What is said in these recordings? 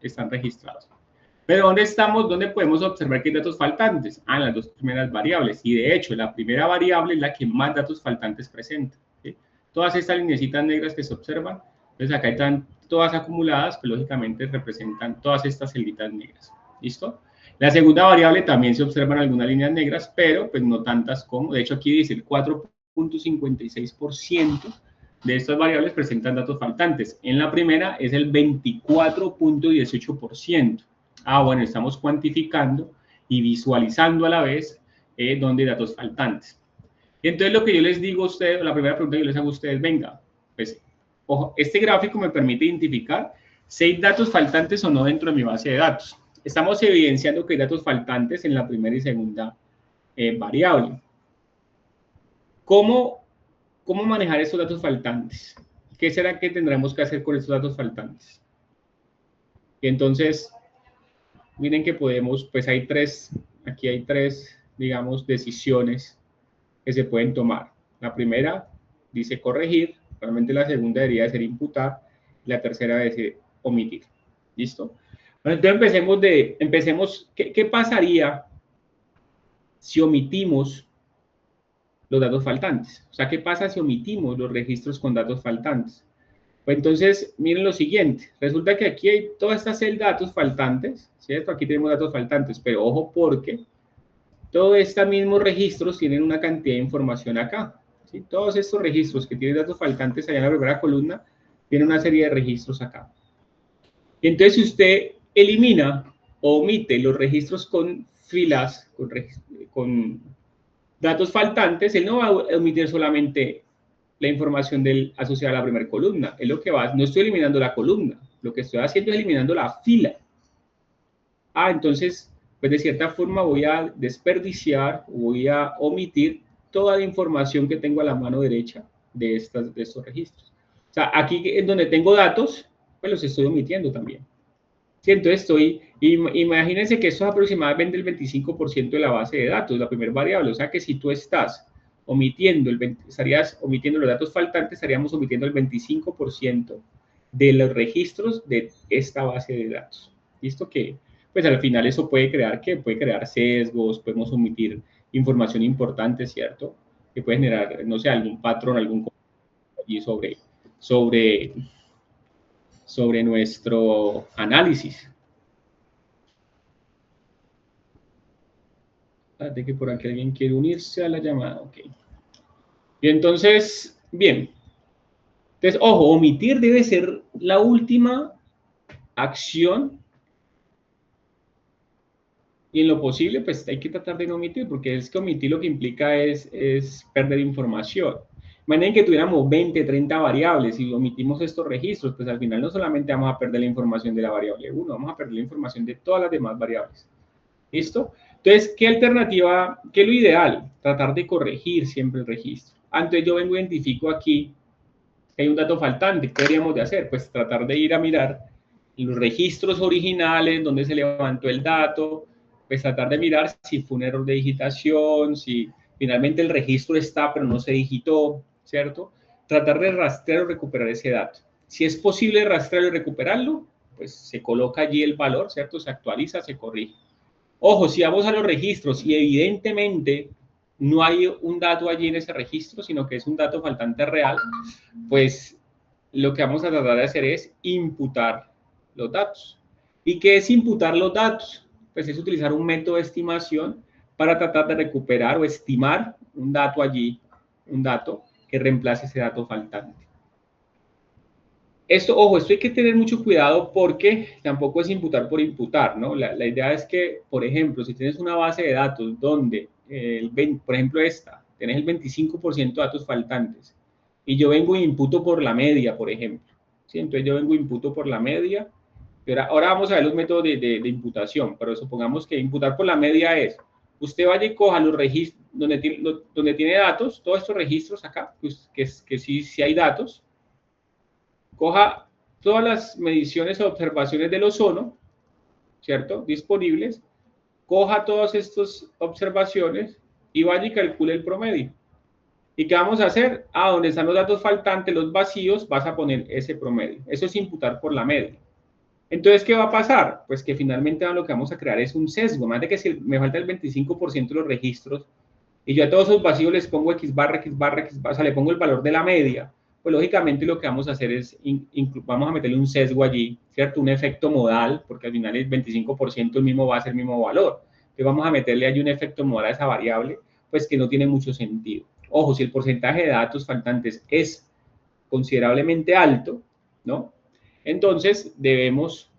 están registrados. Pero ¿dónde estamos? ¿Dónde podemos observar que hay datos faltantes? En las dos primeras variables. Y de hecho, la primera variable es la que más datos faltantes presenta, ¿sí? Todas estas lineecitas negras que se observan, entonces acá están todas acumuladas, que lógicamente representan todas estas celditas negras. ¿Listo? La segunda variable también se observan algunas líneas negras, pero pues no tantas como, de hecho aquí dice el 4.56% de estas variables presentan datos faltantes. En la primera es el 24.18%. Bueno, estamos cuantificando y visualizando a la vez dónde hay datos faltantes. Y entonces lo que yo les digo a ustedes, la primera pregunta que yo les hago a ustedes, venga, pues, ojo, este gráfico me permite identificar si hay datos faltantes o no dentro de mi base de datos. Estamos evidenciando que hay datos faltantes en la primera y segunda variable. ¿Cómo manejar estos datos faltantes? ¿Qué será que tendremos que hacer con estos datos faltantes? Y entonces, miren que podemos, pues aquí hay tres, digamos, decisiones que se pueden tomar. La primera dice corregir, realmente la segunda debería ser imputar, la tercera debe omitir. ¿Listo? Bueno, entonces empecemos, ¿qué pasaría si omitimos los datos faltantes? O sea, ¿qué pasa si omitimos los registros con datos faltantes? Pues entonces, miren lo siguiente, resulta que aquí hay todas estas datos faltantes, ¿cierto? Aquí tenemos datos faltantes, pero ojo porque todos estos mismos registros tienen una cantidad de información acá, ¿sí? Todos estos registros que tienen datos faltantes allá en la primera columna, tienen una serie de registros acá. Y entonces, si usted elimina o omite los registros con filas, con datos faltantes, él no va a omitir solamente la información asociada a la primera columna. Es lo que va, no estoy eliminando la columna, lo que estoy haciendo es eliminando la fila. Entonces, pues de cierta forma voy a desperdiciar, voy a omitir toda la información que tengo a la mano derecha de estos registros. O sea, aquí en donde tengo datos, pues los estoy omitiendo también. Sí, entonces imagínense que esto es aproximadamente el 25% de la base de datos, la primera variable. O sea que si tú estarías omitiendo los datos faltantes, estaríamos omitiendo el 25% de los registros de esta base de datos. ¿Listo? Que pues al final eso puede crear sesgos, podemos omitir información importante, ¿cierto? Que puede generar, no sé, algún patrón, algún y sobre nuestro análisis. De que por aquí alguien quiere unirse a la llamada, ok. Y entonces, bien. Entonces, ojo, omitir debe ser la última acción. Y en lo posible, pues hay que tratar de no omitir, porque es que omitir lo que implica es perder información. Imaginen que tuviéramos 20, 30 variables y omitimos estos registros, pues al final no solamente vamos a perder la información de la variable 1, vamos a perder la información de todas las demás variables. ¿Listo? Entonces, ¿qué alternativa, qué es lo ideal? Tratar de corregir siempre el registro. Entonces yo vengo y identifico aquí que hay un dato faltante. ¿Qué deberíamos de hacer? Pues tratar de ir a mirar los registros originales, donde se levantó el dato, pues tratar de mirar si fue un error de digitación, si finalmente el registro está pero no se digitó, ¿cierto? Tratar de rastrear o recuperar ese dato. Si es posible rastrearlo y recuperarlo, pues se coloca allí el valor, ¿cierto? Se actualiza, se corrige. Ojo, si vamos a los registros y evidentemente no hay un dato allí en ese registro, sino que es un dato faltante real, pues lo que vamos a tratar de hacer es imputar los datos. ¿Y qué es imputar los datos? Pues es utilizar un método de estimación para tratar de recuperar o estimar un dato allí, un dato que reemplace ese dato faltante. Ojo, esto hay que tener mucho cuidado porque tampoco es imputar por imputar, ¿no? La idea es que, por ejemplo, si tienes una base de datos donde, por ejemplo tenés el 25% de datos faltantes y yo vengo e imputo por la media, por ejemplo, ¿sí? Entonces yo vengo e imputo por la media. Ahora vamos a ver los métodos de imputación, pero supongamos que imputar por la media es, usted vaya y coja los registros donde tiene datos, todos estos registros acá, pues, que sí hay datos, coja todas las mediciones o observaciones del ozono, ¿cierto? Disponibles, coja todas estas observaciones y vaya y calcule el promedio. ¿Y qué vamos a hacer? Donde están los datos faltantes, los vacíos, vas a poner ese promedio. Eso es imputar por la media. Entonces, ¿qué va a pasar? Pues que finalmente lo que vamos a crear es un sesgo. Más de que si me falta el 25% de los registros y yo a todos esos vacíos les pongo X barra, X barra, X barra, o sea, le pongo el valor de la media, pues lógicamente lo que vamos a hacer es, vamos a meterle un sesgo allí, ¿cierto? Un efecto modal, porque al final el 25% el mismo va a ser el mismo valor. Entonces vamos a meterle allí un efecto modal a esa variable, pues que no tiene mucho sentido. Ojo, si el porcentaje de datos faltantes es considerablemente alto, ¿no? Entonces debemos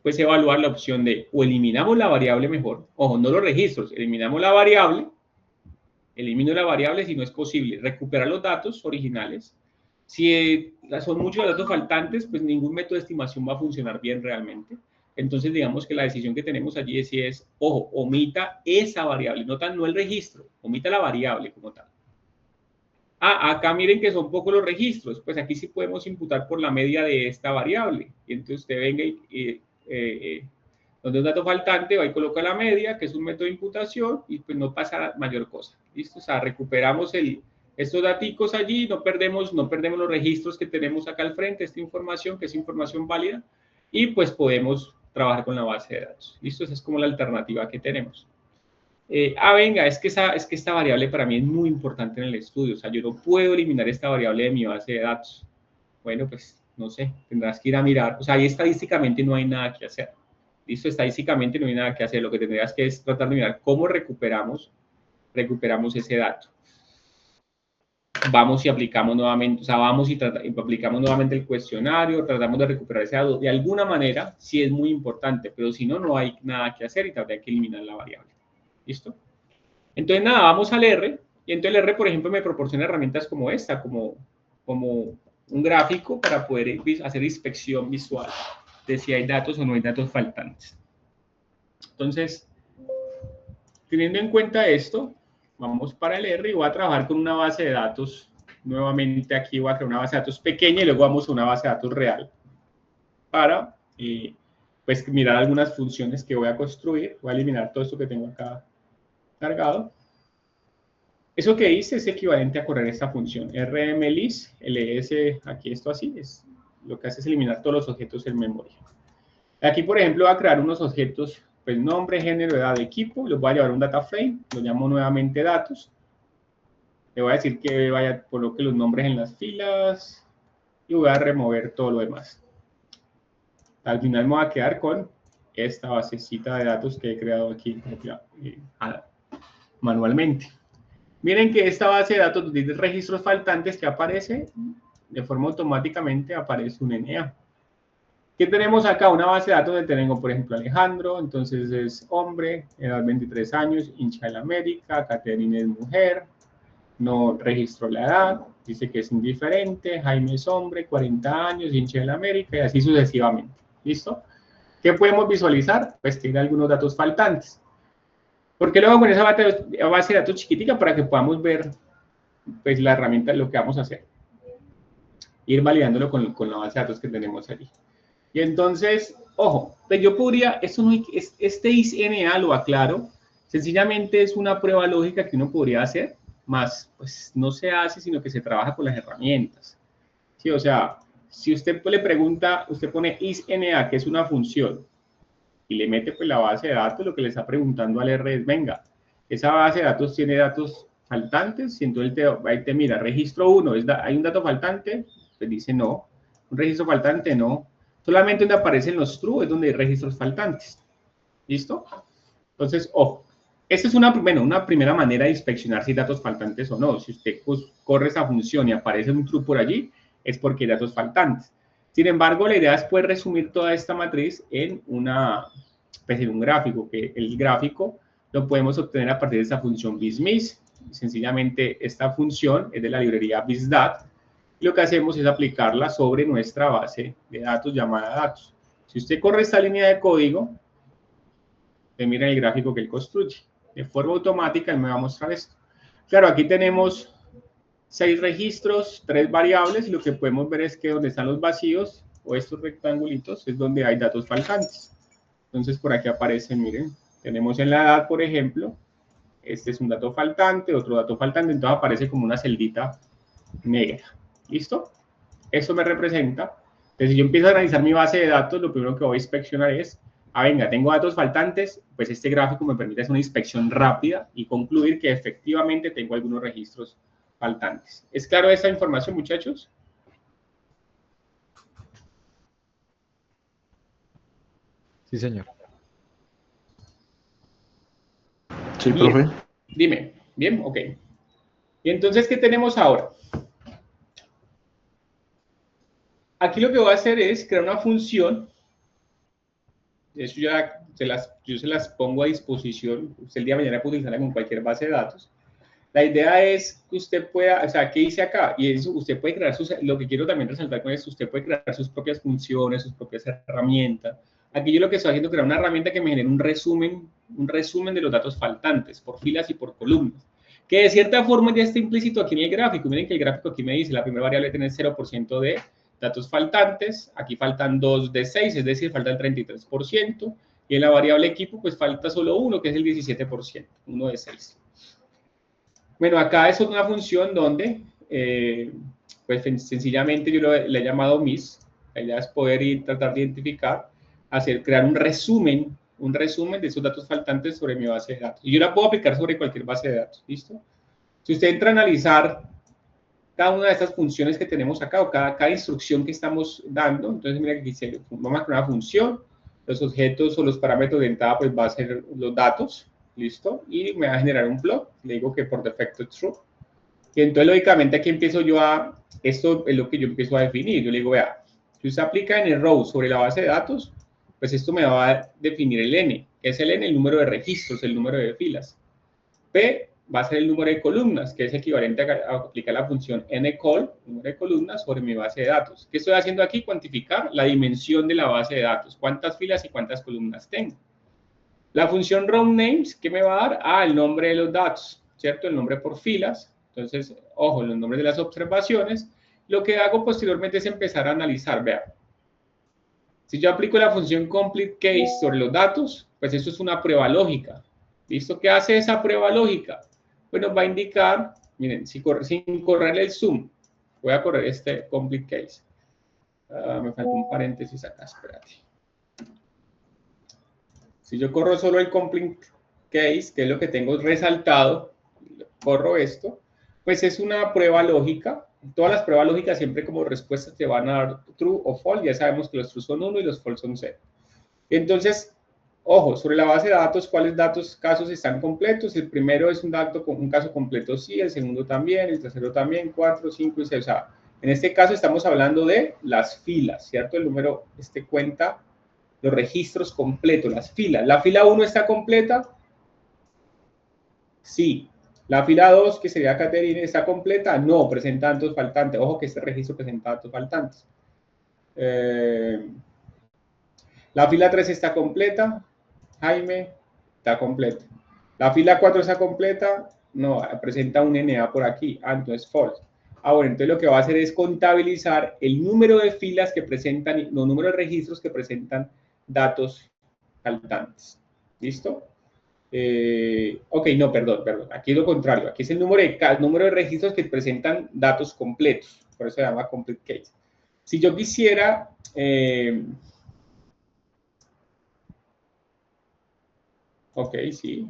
pues evaluar la opción de o eliminamos la variable mejor, ojo, no los registros, eliminamos la variable, elimino la variable si no es posible, recuperar los datos originales. Si son muchos datos faltantes, pues ningún método de estimación va a funcionar bien realmente. Entonces, digamos que la decisión que tenemos allí es, ojo, omita esa variable, no el registro, omita la variable como tal. Acá miren que son pocos los registros, pues aquí sí podemos imputar por la media de esta variable. Y entonces usted venga y donde un dato faltante va y coloca la media, que es un método de imputación, y pues no pasa mayor cosa. ¿Listo? O sea, recuperamos estos daticos allí, no perdemos los registros que tenemos acá al frente, esta información, que es información válida, y pues podemos trabajar con la base de datos. ¿Listo? Esa es como la alternativa que tenemos. Venga, es que esta variable para mí es muy importante en el estudio, o sea, yo no puedo eliminar esta variable de mi base de datos. Bueno, pues, no sé, tendrás que ir a mirar, o sea, ahí estadísticamente no hay nada que hacer. Listo, estadísticamente no hay nada que hacer, lo que tendrías que es tratar de mirar cómo recuperamos ese dato. Vamos y aplicamos nuevamente, o sea, vamos y aplicamos nuevamente el cuestionario, tratamos de recuperar ese dato de alguna manera, sí es muy importante, pero si no, no hay nada que hacer y tendría que eliminar la variable. ¿Listo? Entonces, nada, vamos al R, y entonces el R, por ejemplo, me proporciona herramientas como esta, como un gráfico para poder hacer inspección visual de si hay datos o no hay datos faltantes. Entonces, teniendo en cuenta esto, vamos para el R y voy a trabajar con una base de datos. Nuevamente aquí voy a crear una base de datos pequeña y luego vamos a una base de datos real para pues mirar algunas funciones que voy a construir. Voy a eliminar todo esto que tengo acá cargado. Eso que hice es equivalente a correr esta función. rmlist, ls, aquí esto así, lo que hace es eliminar todos los objetos en memoria. Aquí, por ejemplo, voy a crear unos objetos, pues nombre, género, edad, equipo, los voy a llevar a un data frame, lo llamo nuevamente datos. Le voy a decir que coloque los nombres en las filas y voy a remover todo lo demás. Al final me voy a quedar con esta basecita de datos que he creado aquí manualmente. Miren que esta base de datos de registros faltantes que aparece, de forma automáticamente aparece un NA. ¿Qué tenemos acá? Una base de datos donde tenemos, por ejemplo, Alejandro, entonces es hombre, edad 23 años, hincha de la América, Caterina es mujer, no registró la edad, dice que es indiferente, Jaime es hombre, 40 años, hincha de la América, y así sucesivamente. ¿Listo? ¿Qué podemos visualizar? Pues tiene algunos datos faltantes. ¿Por qué luego con esa base de datos chiquitica? Para que podamos ver pues, la herramienta, lo que vamos a hacer. Ir validándolo con la base de datos que tenemos allí. Y entonces, ojo, pues yo podría, este ISNA lo aclaro, sencillamente es una prueba lógica que uno podría hacer, más pues no se hace, sino que se trabaja con las herramientas. Sí, o sea, si usted le pregunta, usted pone ISNA, que es una función, y le mete pues la base de datos, lo que le está preguntando al R es, venga, esa base de datos tiene datos faltantes, y entonces él te mira, registro 1, ¿hay un dato faltante? Pues dice no, un registro faltante no, solamente donde aparecen los true es donde hay registros faltantes. ¿Listo? Entonces, ojo, esta es una primera manera de inspeccionar si hay datos faltantes o no. Si usted corre esa función y aparece un true por allí, es porque hay datos faltantes. Sin embargo, la idea es poder resumir toda esta matriz en un gráfico, que el gráfico lo podemos obtener a partir de esta función BizMis. Sencillamente, esta función es de la librería BizDat. Y lo que hacemos es aplicarla sobre nuestra base de datos llamada datos. Si usted corre esta línea de código, usted mira el gráfico que él construye. De forma automática, él me va a mostrar esto. Claro, aquí tenemos 6 registros, 3 variables, y lo que podemos ver es que donde están los vacíos, o estos rectangulitos, es donde hay datos faltantes. Entonces, por aquí aparecen, miren, tenemos en la edad, por ejemplo, este es un dato faltante, otro dato faltante, entonces aparece como una celdita negra. ¿Listo? Eso me representa Entonces, si yo empiezo a analizar mi base de datos, lo primero que voy a inspeccionar es, venga, tengo datos faltantes, pues este gráfico me permite hacer una inspección rápida y concluir que efectivamente tengo algunos registros faltantes. ¿Es claro esta información, muchachos? Sí, señor. Sí, Bien. profe. Dime. Bien, ok. Y entonces, ¿qué tenemos ahora? Aquí lo que voy a hacer es crear una función. Eso ya yo se las pongo a disposición. Usted el día de mañana puede utilizarla con cualquier base de datos. La idea es que usted pueda, o sea, ¿qué hice acá? Y eso, usted puede crear lo que quiero también resaltar con esto, usted puede crear sus propias funciones, sus propias herramientas. Aquí yo lo que estoy haciendo es crear una herramienta que me genere un resumen de los datos faltantes, por filas y por columnas. Que de cierta forma ya está implícito aquí en el gráfico. Miren que el gráfico aquí me dice, la primera variable tiene 0% de datos faltantes, aquí faltan 2 de 6, es decir, falta el 33%, y en la variable equipo pues falta solo uno, que es el 17%, 1 de 6. Bueno, acá es una función donde, pues sencillamente yo le he llamado MIS. La idea es poder tratar de identificar, crear un resumen de esos datos faltantes sobre mi base de datos. Y yo la puedo aplicar sobre cualquier base de datos, ¿listo? Si usted entra a analizar cada una de estas funciones que tenemos acá, o cada instrucción que estamos dando, entonces mira que aquí vamos a crear una función, los objetos o los parámetros de entrada pues va a ser los datos, ¿listo? Y me va a generar un block, le digo que por defecto es true. Y entonces, lógicamente, aquí empiezo yo esto es lo que yo empiezo a definir. Yo le digo, vea, si usted aplica en el row sobre la base de datos, pues esto me va a definir el n, que es el n, el número de registros, el número de filas. P va a ser el número de columnas, que es equivalente a aplicar la función ncol, número de columnas, sobre mi base de datos. ¿Qué estoy haciendo aquí? Cuantificar la dimensión de la base de datos, cuántas filas y cuántas columnas tengo. La función rowNames, ¿qué me va a dar? El nombre de los datos, ¿cierto? El nombre por filas. Entonces, ojo, los nombres de las observaciones. Lo que hago posteriormente es empezar a analizar, vean. Si yo aplico la función CompleteCase sobre los datos, pues eso es una prueba lógica. ¿Listo? ¿Qué hace esa prueba lógica? Pues nos va a indicar, miren, sin correr el zoom, voy a correr este CompleteCase. Me falta un paréntesis acá, espérate. Si yo corro solo el CompleteCase, que es lo que tengo resaltado, corro esto, pues es una prueba lógica. Todas las pruebas lógicas siempre como respuesta te van a dar true o false. Ya sabemos que los true son 1 y los false son 0. Entonces, ojo, sobre la base de datos, ¿cuáles casos están completos? El primero es un caso completo sí, el segundo también, el tercero también, 4, 5 y 6. O sea, en este caso estamos hablando de las filas, ¿cierto? El número cuenta los registros completos, las filas. ¿La fila 1 está completa? Sí. La fila 2, que sería Caterine, ¿está completa? No, presenta datos faltantes. Ojo que este registro presenta datos faltantes. La fila 3 está completa. Jaime, está completa. La fila 4 está completa. No, presenta un NA por aquí. Entonces false. Bueno, entonces lo que va a hacer es contabilizar el número de filas que presentan, los números de registros que presentan datos faltantes. ¿Listo? Ok, no, perdón. Aquí es lo contrario. Aquí es el número de registros que presentan datos completos. Por eso se llama complete case. Si yo quisiera... ok, sí.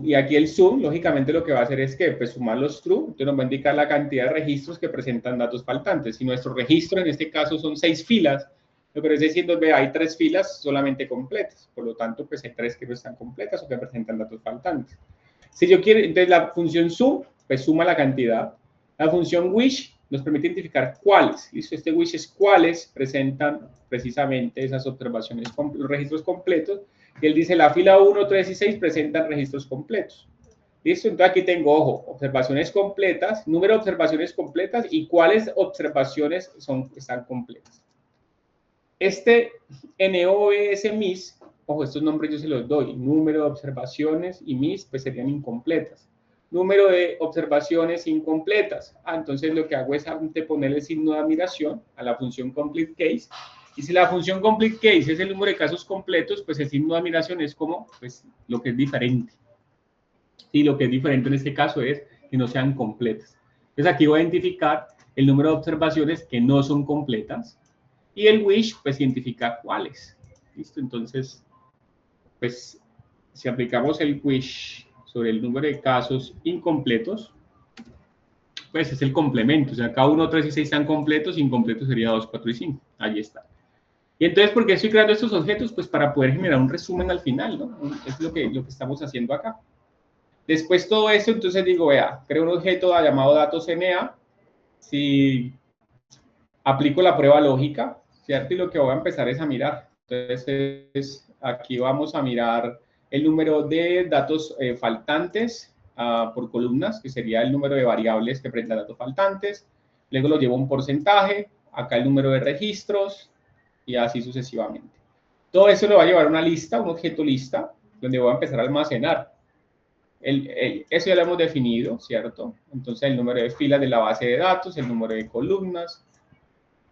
Y aquí el zoom, lógicamente, lo que va a hacer es que pues, sumar los true, entonces nos va a indicar la cantidad de registros que presentan datos faltantes. Si nuestro registro en este caso son 6 filas, lo que nos está diciendo es que hay 3 filas solamente completas. Por lo tanto, pues hay 3 que no están completas o que presentan datos faltantes. Si yo quiero, entonces la función sum, pues suma la cantidad. La función wish nos permite identificar cuáles. ¿Listo? Este wish es cuáles presentan precisamente esas observaciones, los registros completos. Y él dice, la fila 1, 3 y 6 presentan registros completos. ¿Listo? Entonces aquí tengo, ojo, observaciones completas, número de observaciones completas y cuáles observaciones están completas. Este NOBS MIS, ojo, estos nombres yo se los doy, número de observaciones y MIS pues serían incompletas. Número de observaciones incompletas. Entonces lo que hago es ponerle signo de admiración a la función complete case. Y si la función complete case es el número de casos completos, pues el signo de admiración es como pues, lo que es diferente. Sí, lo que es diferente en este caso es que no sean completas. Entonces aquí voy a identificar el número de observaciones que no son completas Y el wish, pues, identifica cuáles. ¿Listo? Entonces, pues, si aplicamos el wish sobre el número de casos incompletos, pues es el complemento. O sea, cada 1, 3 y 6 están completos, incompletos sería 2, 4 y 5. Allí está. Y entonces, ¿por qué estoy creando estos objetos? Pues para poder generar un resumen al final, ¿no? Es lo que estamos haciendo acá. Después todo esto, entonces digo, vea, creo un objeto llamado datos NA. Si aplico la prueba lógica, ¿cierto? Y lo que voy a empezar es a mirar. Entonces, aquí vamos a mirar el número de datos faltantes por columnas, que sería el número de variables que presentan datos faltantes. Luego lo llevo a un porcentaje, acá el número de registros, y así sucesivamente. Todo eso lo va a llevar a una lista, un objeto lista, donde voy a empezar a almacenar. Eso ya lo hemos definido, ¿cierto? Entonces, el número de filas de la base de datos, el número de columnas,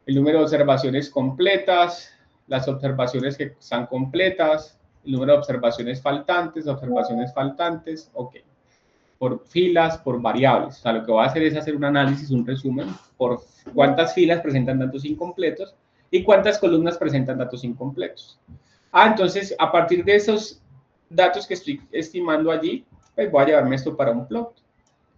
el número de observaciones completas, las observaciones que están completas, el número de observaciones faltantes, ok. Por filas, por variables. O sea, lo que voy a hacer es hacer un análisis, un resumen, por cuántas filas presentan datos incompletos y cuántas columnas presentan datos incompletos. Entonces, a partir de esos datos que estoy estimando allí, pues voy a llevarme esto para un plot.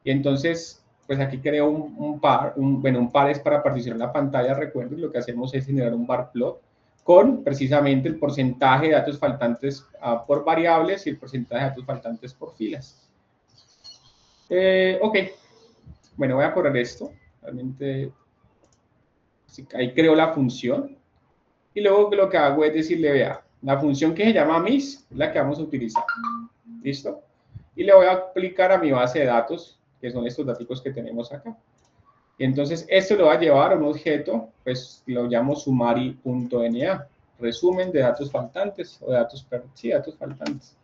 Y entonces, pues aquí creo un par, un par es para particionar la pantalla, recuerden, lo que hacemos es generar un bar plot con precisamente el porcentaje de datos faltantes por variables y el porcentaje de datos faltantes por filas. Ok, bueno, voy a correr esto, realmente ahí creo la función y luego lo que hago es decirle, vea, la función que se llama mis es la que vamos a utilizar, ¿listo? Y le voy a aplicar a mi base de datos, que son estos datos que tenemos acá. Y entonces esto lo va a llevar a un objeto, pues lo llamo summary.na, resumen de datos faltantes o de datos, sí, datos faltantes.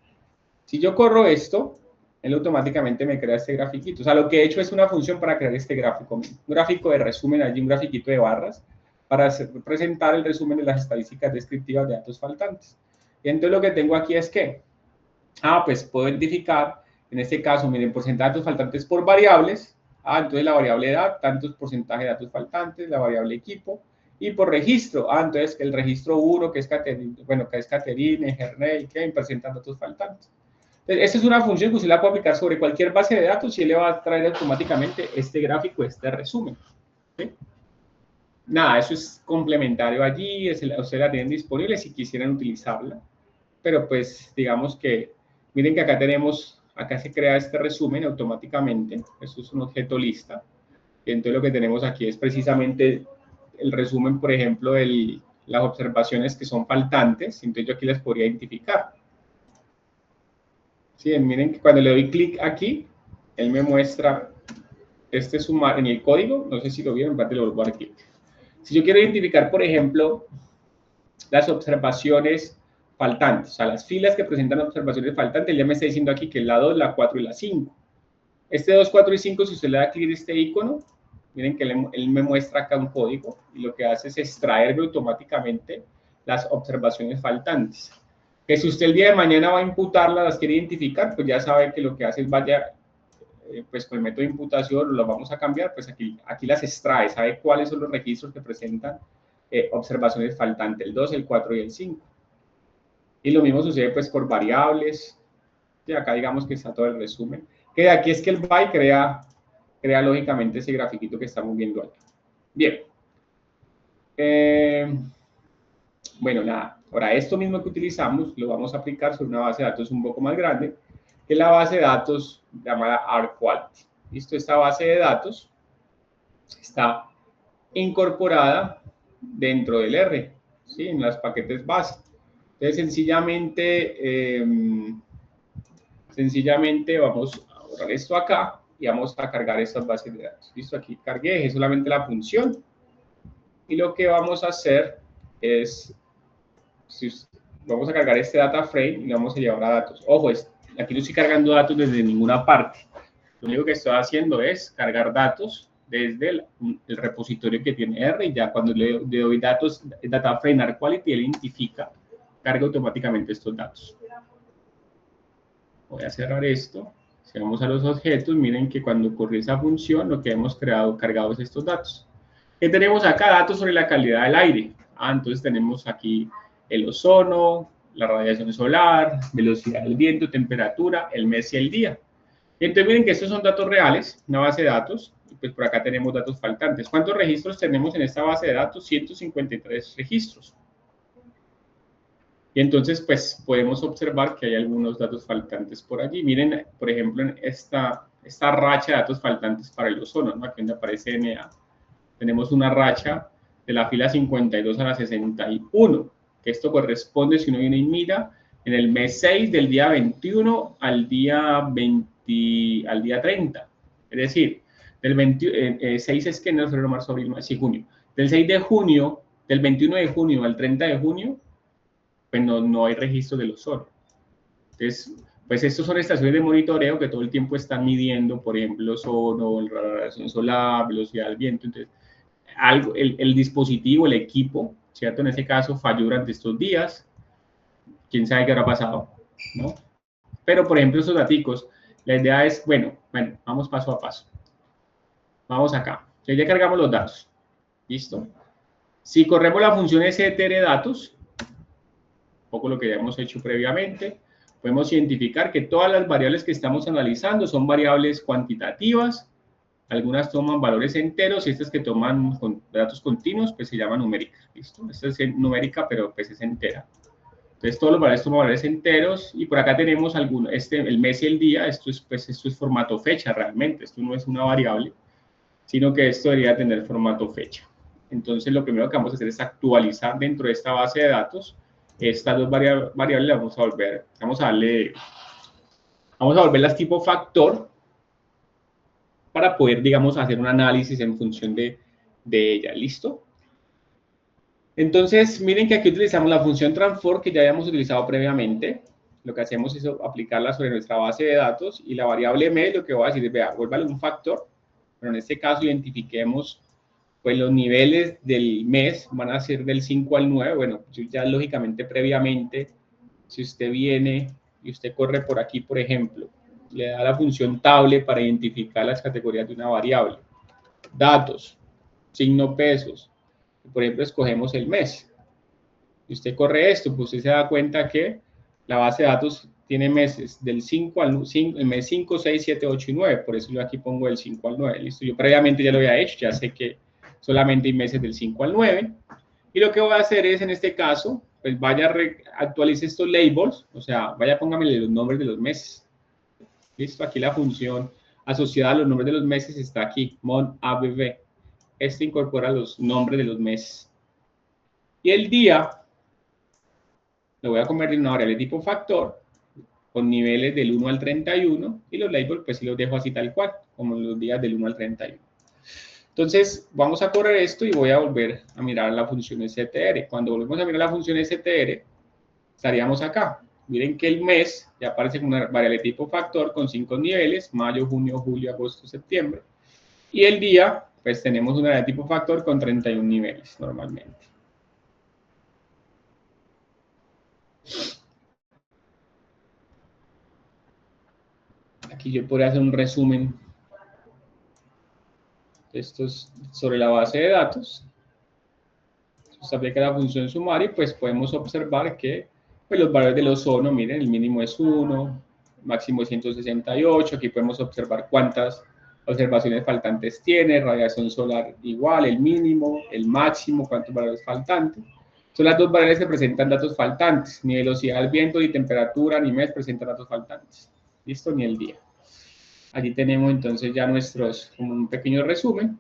Si yo corro esto, él automáticamente me crea este grafiquito. O sea, lo que he hecho es una función para crear este gráfico. Un gráfico de resumen, allí un grafiquito de barras, para presentar el resumen de las estadísticas descriptivas de datos faltantes. Y entonces lo que tengo aquí es que, pues puedo identificar, en este caso, miren, porcentaje de datos faltantes por variables. Entonces la variable edad, tantos porcentaje de datos faltantes, la variable equipo, y por registro. Entonces el registro 1, que es Caterine, bueno, que es Caterine, Herney, que presentan datos faltantes. Entonces, esta es una función que usted la puede aplicar sobre cualquier base de datos y él le va a traer automáticamente este gráfico, este resumen. ¿Sí? Nada, eso es complementario allí, ustedes la tienen disponible si quisieran utilizarla. Pero pues, digamos que, miren que acá tenemos, acá se crea este resumen automáticamente. Esto es un objeto lista. Y entonces lo que tenemos aquí es precisamente el resumen, por ejemplo, de las observaciones que son faltantes. Entonces yo aquí las podría identificar. Sí, miren que cuando le doy clic aquí, él me muestra este sumario en el código, no sé si lo vieron, lo vuelvo a dar clic. Si yo quiero identificar, por ejemplo, las observaciones faltantes, o sea, las filas que presentan observaciones faltantes, él ya me está diciendo aquí que es la 2, la 4 y la 5. Este 2, 4 y 5, si usted le da clic a este icono, miren que él me muestra acá un código y lo que hace es extraerme automáticamente las observaciones faltantes. Que si usted el día de mañana va a imputarlas, las quiere identificar, pues ya sabe que lo que hace es vaya, pues con el método de imputación, lo vamos a cambiar, pues aquí las extrae, sabe cuáles son los registros que presentan observaciones faltantes, el 2, el 4 y el 5. Y lo mismo sucede pues por variables, y acá digamos que está todo el resumen, que de aquí es que el by crea lógicamente ese grafiquito que estamos viendo aquí. Bien. Bueno, nada. Ahora, esto mismo que utilizamos lo vamos a aplicar sobre una base de datos un poco más grande, que es la base de datos llamada R-Quality. ¿Listo? Esta base de datos está incorporada dentro del R, ¿sí? En los paquetes base. Entonces, sencillamente vamos a borrar esto acá y vamos a cargar estas bases de datos. ¿Listo? Aquí cargué, dejé solamente la función. Y lo que vamos a hacer es, vamos a cargar este data frame y lo vamos a llevar a datos. Ojo, aquí no estoy cargando datos desde ninguna parte. Lo único que estoy haciendo es cargar datos desde el repositorio que tiene R y ya cuando le doy datos, data frame R-Quality, él identifica, carga automáticamente estos datos. Voy a cerrar esto. Si vamos a los objetos, miren que cuando ocurre esa función, lo que hemos cargado es estos datos. ¿Qué tenemos acá? Datos sobre la calidad del aire. Entonces tenemos aquí el ozono, la radiación solar, velocidad del viento, temperatura, el mes y el día. Entonces miren que estos son datos reales, una base de datos, y pues por acá tenemos datos faltantes. ¿Cuántos registros tenemos en esta base de datos? 153 registros. Y entonces pues podemos observar que hay algunos datos faltantes por allí. Miren, por ejemplo, en esta racha de datos faltantes para el ozono, ¿no? Aquí donde aparece NA. Tenemos una racha de la fila 52 a la 61, que esto corresponde, si uno viene y mira, en el mes 6 del día 21 al día 30. Es decir, del 6 es que no es febrero, marzo, abril, mayo, sí, junio. Del 6 de junio, del 21 de junio al 30 de junio, pues no hay registro del ozono. Entonces, pues estos son estaciones de monitoreo que todo el tiempo están midiendo, por ejemplo, ozono, la radiación solar, velocidad del viento. Entonces, el dispositivo, el equipo, ¿cierto? En ese caso falló durante estos días. ¿Quién sabe qué habrá pasado? ¿No? Pero, por ejemplo, esos daticos, la idea es, bueno, vamos paso a paso. Vamos acá. Entonces, ya cargamos los datos. ¿Listo? Si corremos la función str datos, un poco lo que ya hemos hecho previamente, podemos identificar que todas las variables que estamos analizando son variables cuantitativas. Algunas toman valores enteros y estas que toman datos continuos, pues se llama numérica. ¿Listo? Esta es numérica, pero pues es entera. Entonces, todos los valores toman valores enteros y por acá tenemos el mes y el día. Esto es formato fecha realmente. Esto no es una variable, sino que esto debería tener formato fecha. Entonces, lo primero que vamos a hacer es actualizar dentro de esta base de datos estas dos variables. Vamos a volverlas tipo factor para poder, digamos, hacer un análisis en función de ella. ¿Listo? Entonces, miren que aquí utilizamos la función transform que ya habíamos utilizado previamente. Lo que hacemos es aplicarla sobre nuestra base de datos y la variable mes, lo que voy a decir es, vea, vuélvale un factor, pero en este caso identifiquemos, pues los niveles del mes van a ser del 5 al 9. Bueno, yo ya lógicamente previamente, si usted viene y usted corre por aquí, por ejemplo, le da la función table para identificar las categorías de una variable. Datos, signo pesos. Por ejemplo, escogemos el mes. Y usted corre esto, pues usted se da cuenta que la base de datos tiene meses del 5 al 5, el mes 5, 6, 7, 8 y 9. Por eso yo aquí pongo del 5 al 9. Listo, yo previamente ya lo había hecho, ya sé que solamente hay meses del 5 al 9. Y lo que voy a hacer es, en este caso, pues vaya, actualice estos labels, o sea, vaya, póngame los nombres de los meses. Listo, aquí la función asociada a los nombres de los meses está aquí, monabb. Este incorpora los nombres de los meses. Y el día, lo voy a convertir en una variable tipo factor, con niveles del 1 al 31, y los labels, pues sí los dejo así tal cual, como los días del 1 al 31. Entonces, vamos a correr esto y voy a volver a mirar la función str. Cuando volvemos a mirar la función str, estaríamos acá. Miren que el mes ya aparece como una variable tipo factor con 5 niveles, mayo, junio, julio, agosto, septiembre. Y el día, pues tenemos una variable tipo factor con 31 niveles normalmente. Aquí yo podría hacer un resumen. Esto es sobre la base de datos. Se aplica la función sumar y pues podemos observar que pues, los valores del ozono, miren, el mínimo es 1, máximo es 168. Aquí podemos observar cuántas observaciones faltantes tiene, radiación solar igual, el mínimo, el máximo, cuántos valores faltantes. Son las dos variables que presentan datos faltantes, ni velocidad del viento, ni temperatura, ni mes presentan datos faltantes. ¿Listo? Ni el día. Allí tenemos entonces ya un pequeño resumen.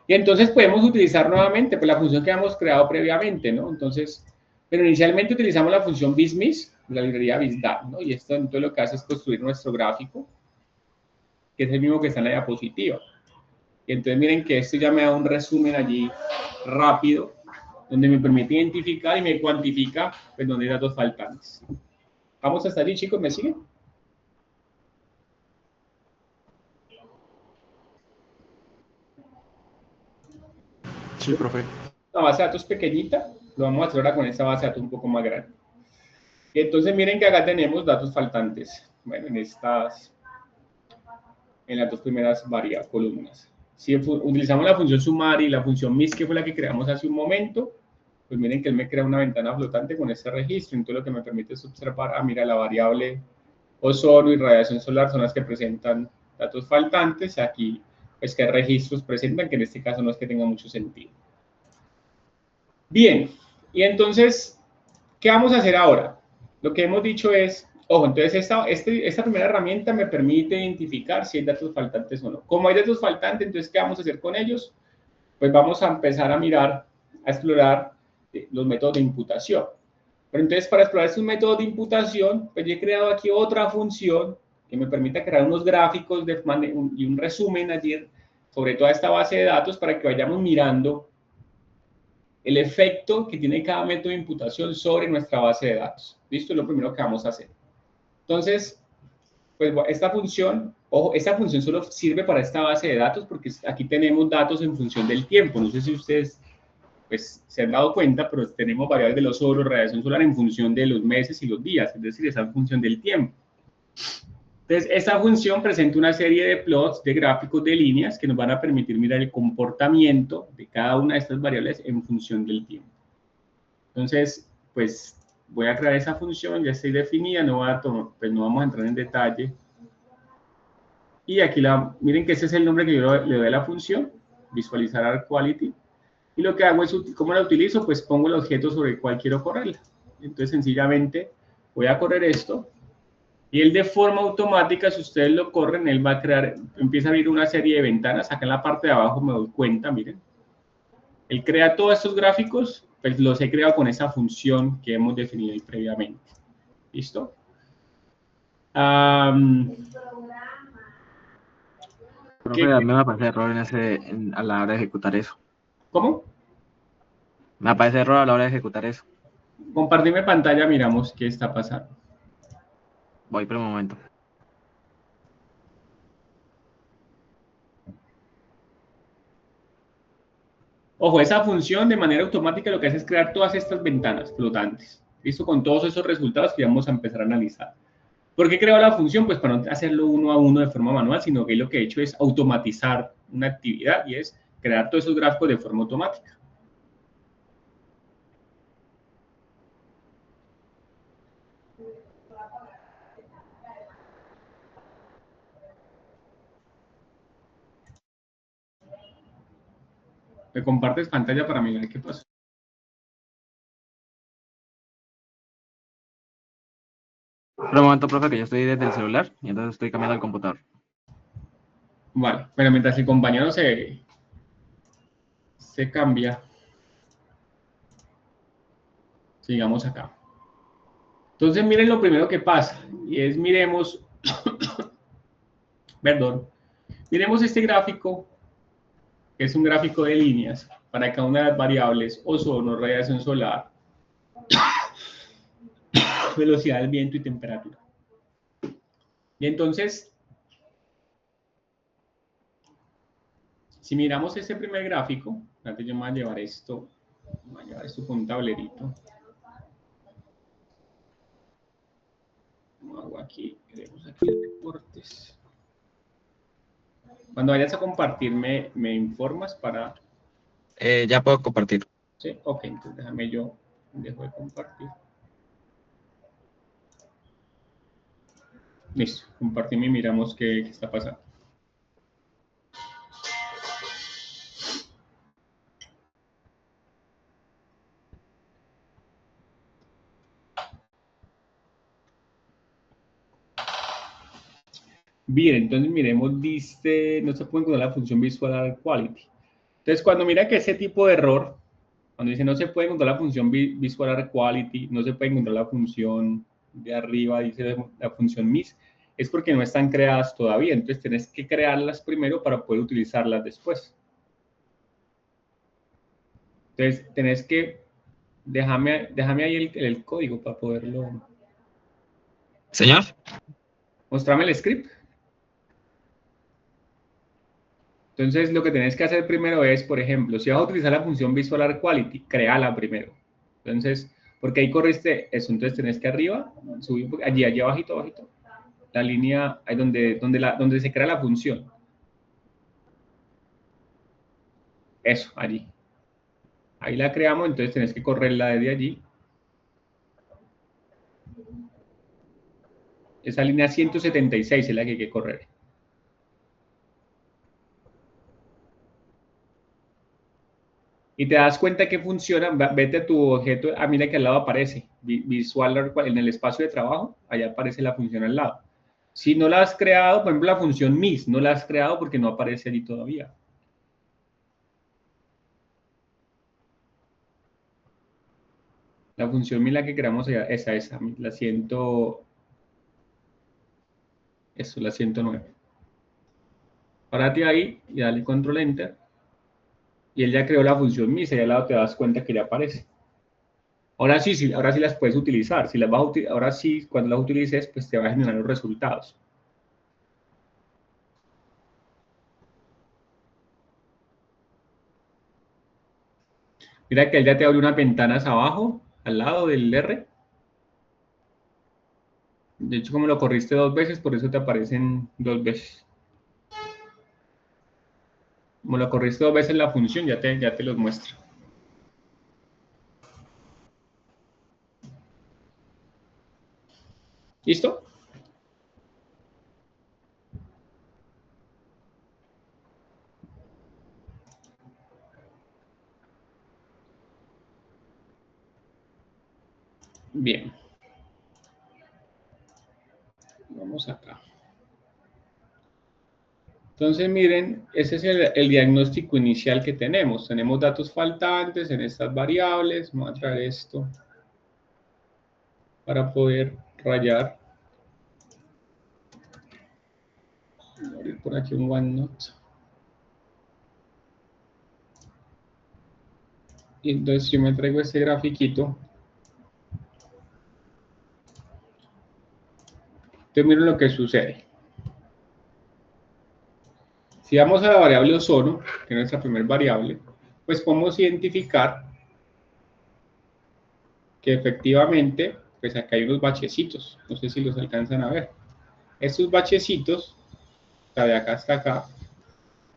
Y entonces podemos utilizar nuevamente pues, la función que hemos creado previamente, ¿no? Entonces, pero inicialmente utilizamos la función BizMis, la librería BizDat, ¿no? Y esto entonces lo que hace es construir nuestro gráfico, que es el mismo que está en la diapositiva. Y entonces miren que esto ya me da un resumen allí rápido, donde me permite identificar y me cuantifica pues, dónde hay datos faltantes. Vamos hasta allí, chicos, ¿me siguen? Sí, profe. La base de datos pequeñita, lo vamos a hacer ahora con esta base de datos un poco más grande. Y entonces miren que acá tenemos datos faltantes. Bueno, en las dos primeras columnas. Si utilizamos la función sumar y la función mis, que fue la que creamos hace un momento, pues miren que él me crea una ventana flotante con este registro. Entonces lo que me permite es observar, mira, la variable ozono y radiación solar son las que presentan datos faltantes. Aquí, pues, qué registros presentan, que en este caso no es que tenga mucho sentido. Bien, y entonces, ¿qué vamos a hacer ahora? Lo que hemos dicho es, ojo, entonces esta primera herramienta me permite identificar si hay datos faltantes o no. Como hay datos faltantes, entonces, ¿qué vamos a hacer con ellos? Pues vamos a empezar a mirar, a explorar los métodos de imputación. Pero entonces, para explorar estos métodos de imputación, pues yo he creado aquí otra función que me permite crear unos gráficos y un resumen allí sobre toda esta base de datos para que vayamos mirando el efecto que tiene cada método de imputación sobre nuestra base de datos. ¿Listo? Es lo primero que vamos a hacer. Entonces, pues esta función, ojo, esta función solo sirve para esta base de datos porque aquí tenemos datos en función del tiempo. No sé si ustedes pues, se han dado cuenta, pero tenemos variables del ozono, radiación solar en función de los meses y los días, es decir, esa función del tiempo. Entonces, esta función presenta una serie de plots, de gráficos de líneas que nos van a permitir mirar el comportamiento de cada una de estas variables en función del tiempo. Entonces, pues voy a crear esa función, ya está definida, pues no vamos a entrar en detalle. Y aquí miren que ese es el nombre que yo le doy a la función, visualizar ArcQuality. Y lo que hago es, ¿cómo la utilizo? Pues pongo el objeto sobre el cual quiero correrla. Entonces, sencillamente, voy a correr esto. Y él de forma automática, si ustedes lo corren, él va a crear, empieza a abrir una serie de ventanas. Acá en la parte de abajo me doy cuenta, miren. Él crea todos estos gráficos, pues los he creado con esa función que hemos definido ahí previamente. ¿Listo? Profe, a mí me aparece error a la hora de ejecutar eso. ¿Cómo? Me aparece error a la hora de ejecutar eso. Compartirme pantalla, miramos qué está pasando. Voy por un momento. Ojo, esa función de manera automática lo que hace es crear todas estas ventanas flotantes. ¿Listo? Con todos esos resultados que vamos a empezar a analizar. ¿Por qué creo la función? Pues para no hacerlo uno a uno de forma manual, sino que lo que he hecho es automatizar una actividad y es crear todos esos gráficos de forma automática. ¿Me compartes pantalla para mirar qué pasa? Por un momento, profe, que yo estoy desde el celular y entonces estoy cambiando al computador. Vale, pero mientras el compañero se cambia, sigamos acá. Entonces, miren lo primero que pasa, y es miremos, perdón, miremos este gráfico, que es un gráfico de líneas, para cada una de las variables, ozono, radiación solar, velocidad del viento y temperatura. Y entonces, si miramos este primer gráfico, antes yo me voy a llevar esto con un tablerito. Hago aquí, tenemos aquí reportes. Cuando vayas a compartir, me informas para... Ya puedo compartir. Sí, ok, entonces déjame yo, dejo de compartir. Listo, compartimos y miramos qué está pasando. Bien, entonces miremos, dice, no se puede encontrar la función visual ArcQuality. Entonces, cuando mira que ese tipo de error, cuando dice no se puede encontrar la función visual ArcQuality, no se puede encontrar la función de arriba, dice la función MIS, es porque no están creadas todavía. Entonces, tienes que crearlas primero para poder utilizarlas después. Entonces, tenés que, déjame ahí el código para poderlo... Señor. Mostrame el script. Entonces, lo que tenés que hacer primero es, por ejemplo, si vas a utilizar la función Visual ArcQuality, créala primero. Entonces, porque ahí corriste eso, entonces tenés que arriba, subir allí abajito, la línea, ahí donde se crea la función. Eso, allí. Ahí la creamos, entonces tenés que correrla desde allí. Esa línea 176 es la que hay que correr. Y te das cuenta que funciona, vete a tu objeto, mira que al lado aparece, visual en el espacio de trabajo, allá aparece la función al lado. Si no la has creado, por ejemplo, la función mis, no la has creado porque no aparece allí todavía. La función mis la que creamos allá, esa, la 109. Párate ahí y dale control enter. Y él ya creó la función mis, allá al lado te das cuenta que ya aparece. Ahora sí las puedes utilizar. Si las vas a ahora sí, cuando las utilices, pues te va a generar los resultados. Mira que él ya te abre unas ventanas abajo, al lado del R. De hecho, como lo corriste 2 veces, por eso te aparecen 2 veces. Como lo corriste 2 veces la función, ya te los muestra. ¿Listo? Bien. Vamos acá. Entonces, miren, ese es el diagnóstico inicial que tenemos. Tenemos datos faltantes en estas variables. Vamos a traer esto para poder rayar. Voy a abrir por aquí un OneNote. Y entonces yo me traigo este grafiquito. Entonces miren lo que sucede. Si vamos a la variable ozono, que es nuestra primera variable, pues podemos identificar que efectivamente, pues acá hay unos bachecitos. No sé si los alcanzan a ver. Estos bachecitos, de acá hasta acá,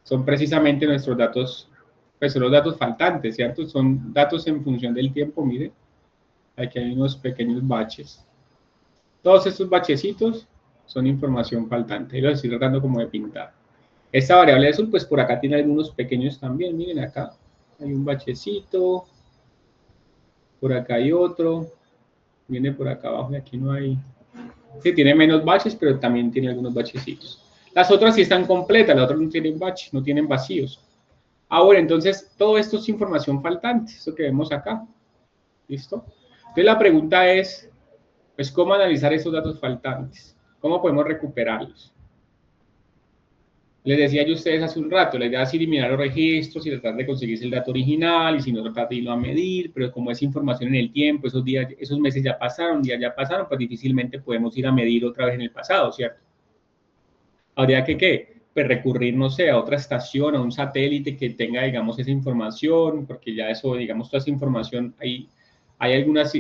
son precisamente nuestros datos, pues son los datos faltantes, ¿cierto? Son datos en función del tiempo, miren. Aquí hay unos pequeños baches. Todos estos bachecitos son información faltante. Y los estoy tratando como de pintar. Esta variable azul, pues por acá tiene algunos pequeños también. Miren acá. Hay un bachecito. Por acá hay otro. Viene por acá abajo y aquí no hay. Sí, tiene menos baches, pero también tiene algunos bachecitos. Las otras sí están completas, las otras no tienen baches, no tienen vacíos. Bueno, entonces todo esto es información faltante, esto que vemos acá. ¿Listo? Entonces la pregunta es, pues, ¿cómo analizar esos datos faltantes? ¿Cómo podemos recuperarlos? Les decía yo a ustedes hace un rato, la idea es eliminar los registros y tratar de conseguirse el dato original, y si no, tratar de irlo a medir, pero como es información en el tiempo, esos días, esos meses ya pasaron, días ya pasaron, pues difícilmente podemos ir a medir otra vez en el pasado, ¿cierto? Habría que, ¿qué? Pues recurrir, no sé, a otra estación, a un satélite que tenga, digamos, esa información, porque ya eso, digamos, toda esa información, hay algunas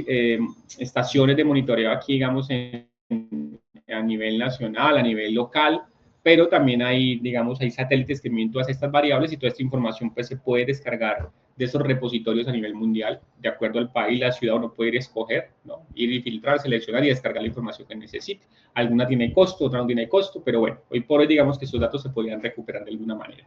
estaciones de monitoreo aquí, digamos, a nivel nacional, a nivel local, pero también hay, digamos, hay satélites que miden todas estas variables y toda esta información pues se puede descargar de esos repositorios a nivel mundial, de acuerdo al país, la ciudad, uno puede ir a escoger, ¿no? Ir y filtrar, seleccionar y descargar la información que necesite. Alguna tiene costo, otra no tiene costo, pero bueno, hoy por hoy digamos que esos datos se podrían recuperar de alguna manera.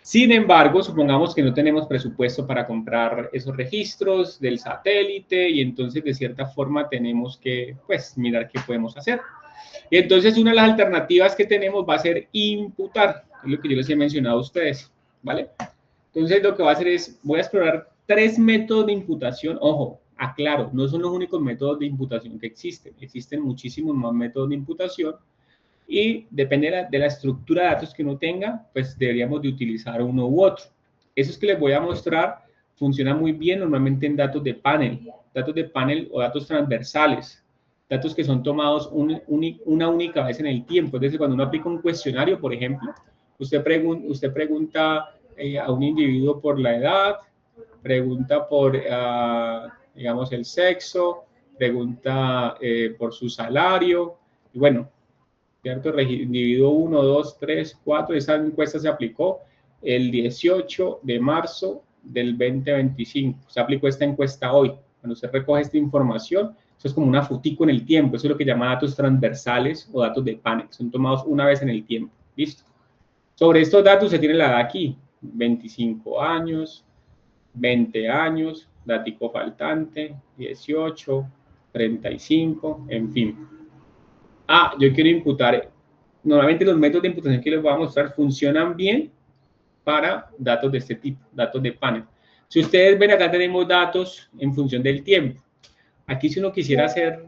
Sin embargo, supongamos que no tenemos presupuesto para comprar esos registros del satélite y entonces de cierta forma tenemos que, pues, mirar qué podemos hacer. Y entonces una de las alternativas que tenemos va a ser imputar, es lo que yo les he mencionado a ustedes, ¿vale? Entonces lo que va a hacer es, voy a explorar 3 métodos de imputación. Ojo, aclaro, no son los únicos métodos de imputación que existen. Existen muchísimos más métodos de imputación y depende de la estructura de datos que uno tenga, pues deberíamos de utilizar uno u otro. Esos que les voy a mostrar funcionan muy bien normalmente en datos de panel o datos transversales, datos que son tomados una única vez en el tiempo. Es decir, cuando uno aplica un cuestionario, por ejemplo, usted pregunta a un individuo por la edad, pregunta por, digamos, el sexo, pregunta por su salario, y bueno, ¿cierto? Individuo 1, 2, 3, 4, esa encuesta se aplicó el 18 de marzo del 2025. Se aplicó esta encuesta hoy. Cuando usted recoge esta información, eso es como una fotico en el tiempo. Eso es lo que llama datos transversales o datos de panel. Son tomados una vez en el tiempo. ¿Listo? Sobre estos datos se tiene la edad aquí. 25 años, 20 años, datico faltante, 18, 35, en fin. Yo quiero imputar. Normalmente los métodos de imputación que les voy a mostrar funcionan bien para datos de este tipo, datos de panel. Si ustedes ven, acá tenemos datos en función del tiempo. Aquí, si uno quisiera ser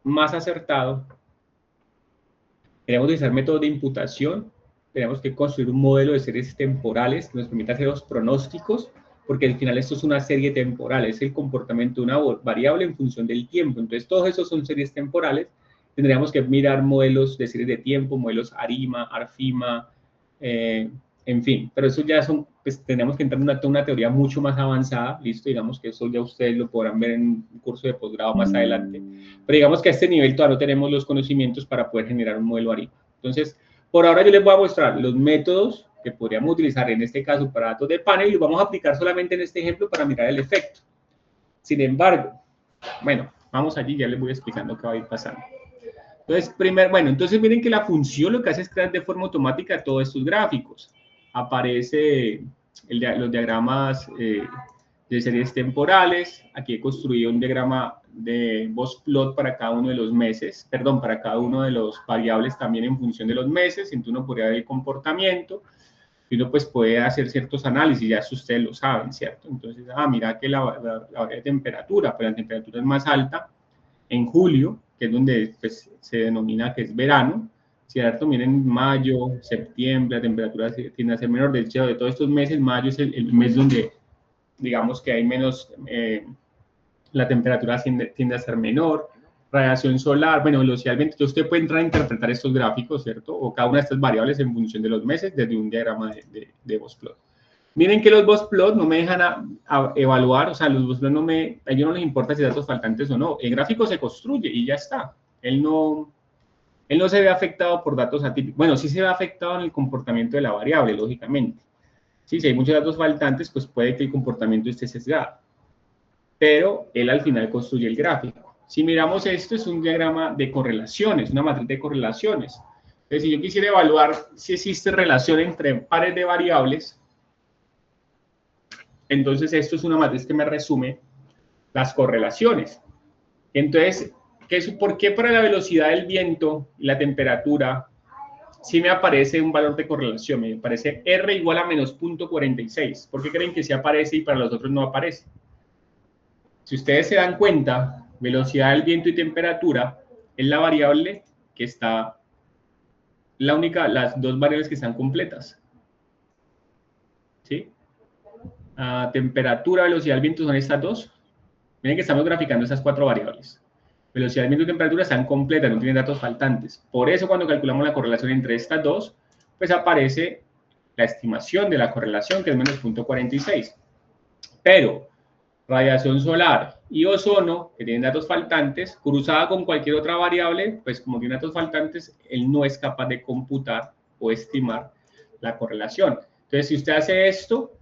más acertado, tenemos que utilizar métodos de imputación. Tenemos que construir un modelo de series temporales que nos permita hacer los pronósticos, porque al final esto es una serie temporal, es el comportamiento de una variable en función del tiempo. Entonces, todos esos son series temporales. Tendríamos que mirar modelos de series de tiempo, modelos ARIMA, ARFIMA, en fin, pero eso ya son, pues tenemos que entrar en una teoría mucho más avanzada, listo, digamos que eso ya ustedes lo podrán ver en un curso de posgrado más adelante, pero digamos que a este nivel todavía no tenemos los conocimientos para poder generar un modelo ARIMA. Entonces, por ahora yo les voy a mostrar los métodos que podríamos utilizar en este caso para datos de panel y los vamos a aplicar solamente en este ejemplo para mirar el efecto. Sin embargo, bueno, vamos allí, ya les voy explicando qué va a ir pasando. Entonces, entonces miren que la función lo que hace es crear de forma automática todos estos gráficos. Aparece los diagramas de series temporales. Aquí he construido un diagrama de Bossplot para cada uno de los meses, perdón, para cada uno de los variables también en función de los meses. Entonces uno podría ver el comportamiento y uno pues puede hacer ciertos análisis, ya eso ustedes lo saben, ¿cierto? Entonces, mira que la variable de temperatura, pero la temperatura es más alta en julio, que es donde pues, se denomina que es verano, ¿cierto? Miren, mayo, septiembre, la temperatura tiende a ser menor. De hecho, de todos estos meses, mayo es el mes donde, digamos que hay menos, la temperatura tiende a ser menor. Radiación solar, bueno, velocidad del viento. Usted puede entrar a interpretar estos gráficos, ¿cierto? O cada una de estas variables en función de los meses desde un diagrama de Bossplot. Miren que los Bossplot no me dejan evaluar, o sea, los Bossplot a ellos no les importa si hay datos faltantes o no. El gráfico se construye y ya está. Él no se ve afectado por datos atípicos. Bueno, sí se ve afectado en el comportamiento de la variable, lógicamente. Sí, si hay muchos datos faltantes, pues puede que el comportamiento esté sesgado. Pero él al final construye el gráfico. Si miramos esto, es un diagrama de correlaciones, una matriz de correlaciones. Entonces, si yo quisiera evaluar si existe relación entre pares de variables, entonces esto es una matriz que me resume las correlaciones. Entonces, ¿por qué para la velocidad del viento y la temperatura sí me aparece un valor de correlación? Me aparece R igual a menos 0.46. ¿Por qué creen que sí aparece y para los otros no aparece? Si ustedes se dan cuenta, velocidad del viento y temperatura es la variable que está, las dos variables que están completas. ¿Sí? Temperatura, velocidad del viento son estas dos. Miren que estamos graficando esas cuatro variables. Velocidad del viento y temperatura están completas, no tienen datos faltantes. Por eso cuando calculamos la correlación entre estas dos, pues aparece la estimación de la correlación, que es menos 0.46. Pero radiación solar y ozono, que tienen datos faltantes, cruzada con cualquier otra variable, pues como tiene datos faltantes, él no es capaz de computar o estimar la correlación. Entonces, si usted hace esto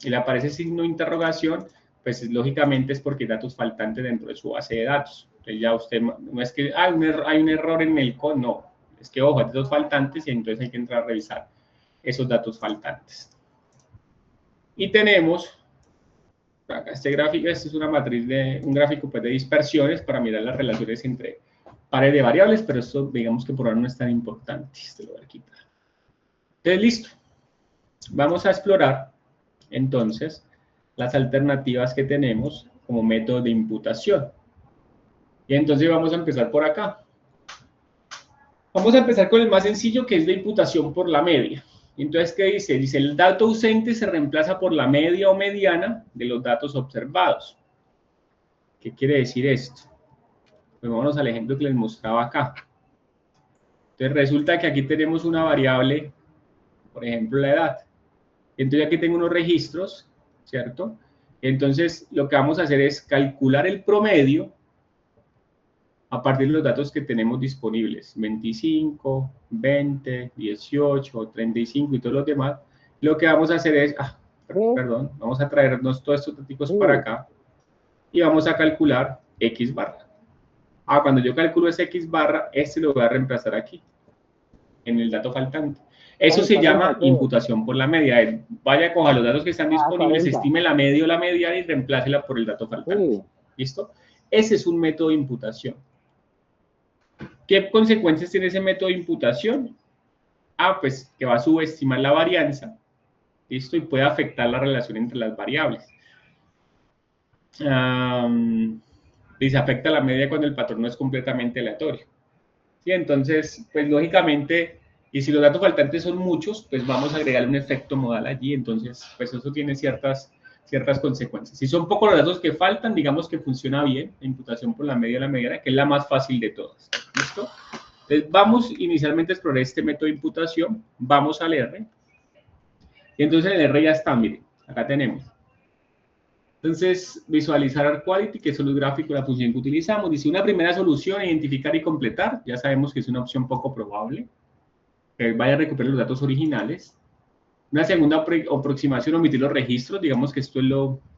y le aparece signo de interrogación, pues lógicamente es porque hay datos faltantes dentro de su base de datos. Entonces ya usted, no es que hay un error en el código, no, es que ojo, hay datos faltantes y entonces hay que entrar a revisar esos datos faltantes. Y tenemos acá este gráfico, este es una matriz un gráfico pues, de dispersiones para mirar las relaciones entre pares de variables, pero esto digamos que por ahora no es tan importante. Este lo voy a quitar. Entonces, listo. Vamos a explorar entonces las alternativas que tenemos como método de imputación. Y entonces vamos a empezar por acá. Vamos a empezar con el más sencillo, que es la imputación por la media. Entonces, ¿qué dice? Dice, el dato ausente se reemplaza por la media o mediana de los datos observados. ¿Qué quiere decir esto? Pues vámonos al ejemplo que les mostraba acá. Entonces, resulta que aquí tenemos una variable, por ejemplo, la edad. Entonces, aquí tengo unos registros, ¿cierto? Entonces, lo que vamos a hacer es calcular el promedio a partir de los datos que tenemos disponibles, 25, 20, 18, 35 y todos los demás. Lo que vamos a hacer es, perdón, vamos a traernos todos estos datos para acá y vamos a calcular X barra. Cuando yo calculo ese X barra, este lo voy a reemplazar aquí, en el dato faltante. Eso se llama imputación por la media. Vaya, coja los datos que están disponibles, estime la media o la mediana y reemplácela por el dato faltante. ¿Listo? Ese es un método de imputación. ¿Qué consecuencias tiene ese método de imputación? Pues que va a subestimar la varianza, ¿listo? Y puede afectar la relación entre las variables. Y se afecta la media cuando el patrón no es completamente aleatorio. ¿Sí? Entonces, pues lógicamente, y si los datos faltantes son muchos, pues vamos a agregar un efecto modal allí, entonces, pues eso tiene ciertas consecuencias. Si son pocos los datos que faltan, digamos que funciona bien la imputación por la media y la mediana, que es la más fácil de todas. ¿Listo? Entonces, vamos inicialmente a explorar este método de imputación, vamos al R, y entonces en el R ya está, miren, acá tenemos. Entonces, visualizar ArcQuality, que son los gráficos, la función que utilizamos. Dice, una primera solución, identificar y completar. Ya sabemos que es una opción poco probable, que vaya a recuperar los datos originales. Una segunda aproximación, omitir los registros. Digamos que esto es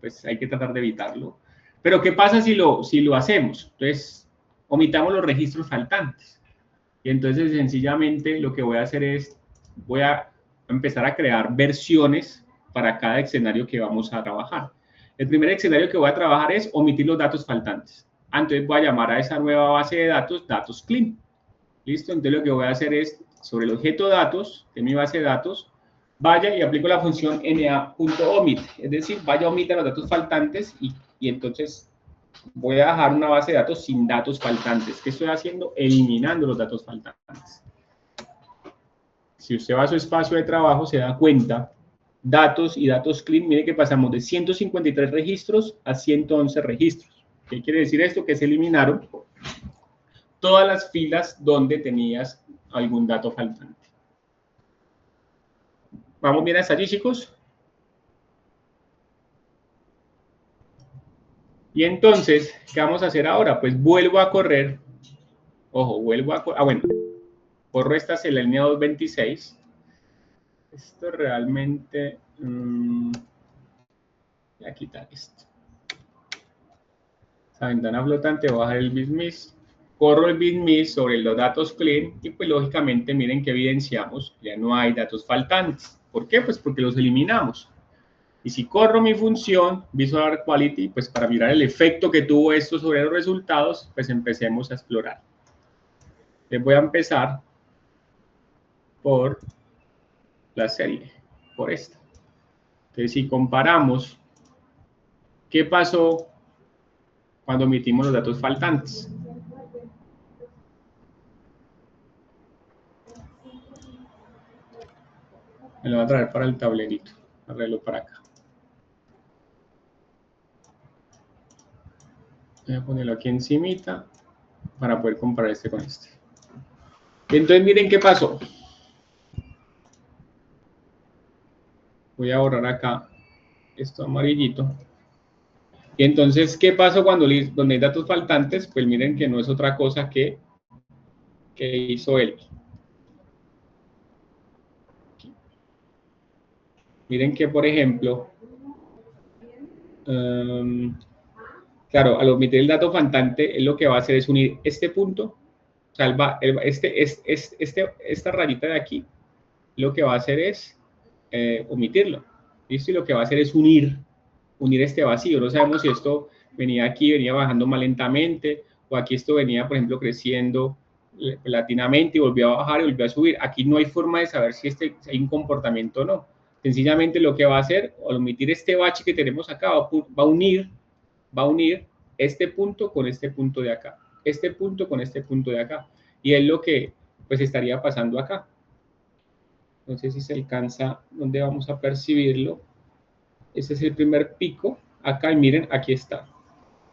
pues hay que tratar de evitarlo. Pero, ¿qué pasa si lo hacemos? Entonces, omitamos los registros faltantes. Y entonces, sencillamente, lo que voy a hacer es, voy a empezar a crear versiones para cada escenario que vamos a trabajar. El primer escenario que voy a trabajar es omitir los datos faltantes. Entonces voy a llamar a esa nueva base de datos clean. ¿Listo? Entonces lo que voy a hacer es, sobre el objeto datos, de mi base de datos, vaya y aplico la función na.omit. Es decir, vaya a omitir los datos faltantes y entonces voy a dejar una base de datos sin datos faltantes. ¿Qué estoy haciendo? Eliminando los datos faltantes. Si usted va a su espacio de trabajo, se da cuenta, datos y datos clean, mire que pasamos de 153 registros a 111 registros. ¿Qué quiere decir esto? Que se eliminaron todas las filas donde tenías algún dato faltante. ¿Vamos bien hasta allí, chicos? Y entonces, ¿qué vamos a hacer ahora? Pues vuelvo a correr. Ojo, vuelvo a correr. Bueno, corro esta en la línea 226. Esto realmente... voy a quitar esto. Esa ventana flotante, voy a bajar el bitmap. Corro el bitmap sobre los datos clean y pues lógicamente miren que evidenciamos, ya no hay datos faltantes. ¿Por qué? Pues porque los eliminamos. Y si corro mi función Visual ArcQuality, pues para mirar el efecto que tuvo esto sobre los resultados, pues empecemos a explorar. Les voy a empezar por la serie, por esta. Entonces, si comparamos, ¿qué pasó cuando omitimos los datos faltantes? Me lo voy a traer para el tablerito, arreglo para acá. Voy a ponerlo aquí encimita para poder comparar este con este. Entonces, miren qué pasó. Voy a borrar acá esto amarillito. Y entonces, ¿qué pasó cuando donde hay datos faltantes? Pues miren que no es otra cosa que hizo él. Miren que, por ejemplo, claro, al omitir el dato faltante, él lo que va a hacer es unir este punto, o sea, esta rayita de aquí, lo que va a hacer es omitirlo. ¿Listo? Y lo que va a hacer es unir este vacío. No sabemos si esto venía aquí, venía bajando más lentamente, o aquí esto venía, por ejemplo, creciendo paulatinamente y volvió a bajar y volvió a subir. Aquí no hay forma de saber si hay un comportamiento o no. Sencillamente lo que va a hacer, al omitir este bache que tenemos acá, va a unir este punto con este punto de acá, este punto con este punto de acá. Y es lo que pues estaría pasando acá. No sé si se alcanza, ¿dónde vamos a percibirlo? Este es el primer pico, acá, y miren, aquí está.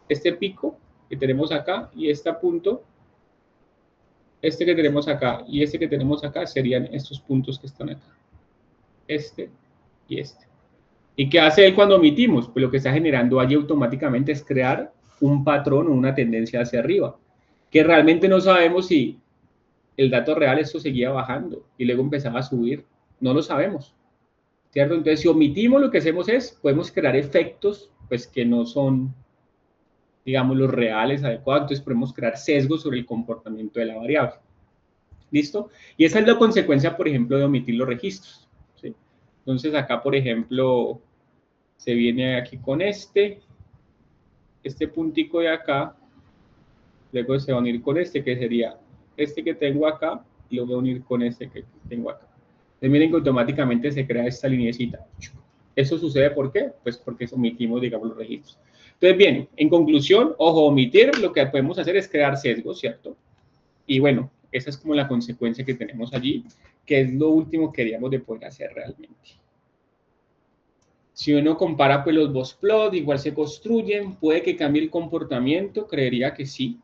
Este pico que tenemos acá y este punto, este que tenemos acá y este que tenemos acá serían estos puntos que están acá. Este y este. ¿Y qué hace él cuando omitimos? Pues lo que está generando allí automáticamente es crear un patrón o una tendencia hacia arriba, que realmente no sabemos si el dato real esto seguía bajando y luego empezaba a subir. No lo sabemos. ¿cierto? Entonces, si omitimos, lo que hacemos es, podemos crear efectos, pues, que no son, digamos, los reales, adecuados. Entonces, podemos crear sesgos sobre el comportamiento de la variable. ¿Listo? Y esa es la consecuencia, por ejemplo, de omitir los registros, ¿sí? Entonces, acá, por ejemplo, se viene aquí con este puntico de acá, luego se va a unir con este, que sería este que tengo acá, y lo voy a unir con este que tengo acá. Entonces, miren que automáticamente se crea esta lineecita. ¿Eso sucede por qué? Pues porque omitimos, digamos, los registros. Entonces, bien, en conclusión, ojo, omitir, lo que podemos hacer es crear sesgos, ¿cierto? Y bueno, esa es como la consecuencia que tenemos allí, que es lo último que queríamos de poder hacer realmente. Si uno compara pues los box plots, igual se construyen, puede que cambie el comportamiento, creería que sí.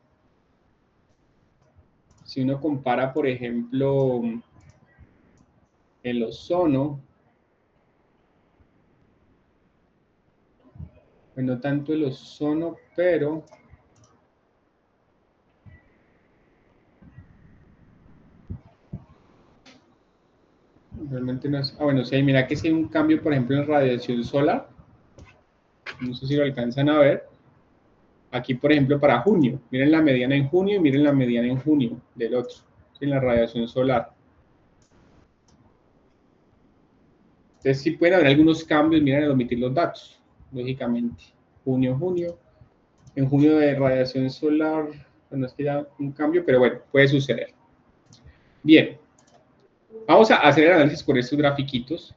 Si uno compara, por ejemplo, el ozono, pues no tanto el ozono, pero realmente no es... Ah, bueno, sí, mira que si hay un cambio, por ejemplo, en radiación solar, no sé si lo alcanzan a ver. Aquí, por ejemplo, para junio, miren la mediana en junio y miren la mediana en junio del otro, en la radiación solar. Entonces, sí pueden haber algunos cambios, miren, al omitir los datos, lógicamente. Junio. En junio de radiación solar, bueno, es que ya un cambio, pero bueno, puede suceder. Bien, vamos a hacer el análisis con estos grafiquitos.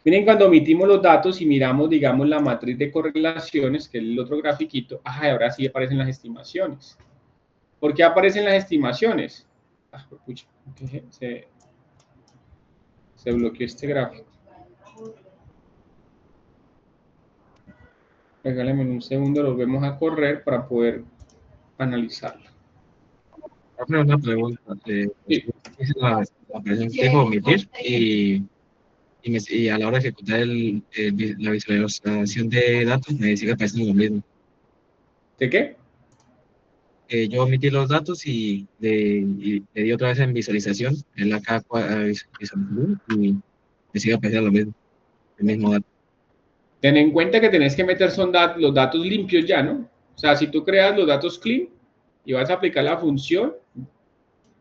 Miren, cuando omitimos los datos y miramos, digamos, la matriz de correlaciones, que es el otro grafiquito, ahora sí aparecen las estimaciones. ¿Por qué aparecen las estimaciones? Pucha, se bloqueó este gráfico. Regálenme un segundo, lo volvemos a correr para poder analizarlo. Una pregunta. Sí. La operación que dejo omitir y a la hora de ejecutar la visualización de datos me sigue apareciendo lo mismo. ¿De qué? Yo omití los datos y le di otra vez en visualización, en la K visualización y me sigue apareciendo lo mismo, el mismo dato. Ten en cuenta que tenés que meter los datos limpios ya, ¿no? O sea, si tú creas los datos clean y vas a aplicar la función,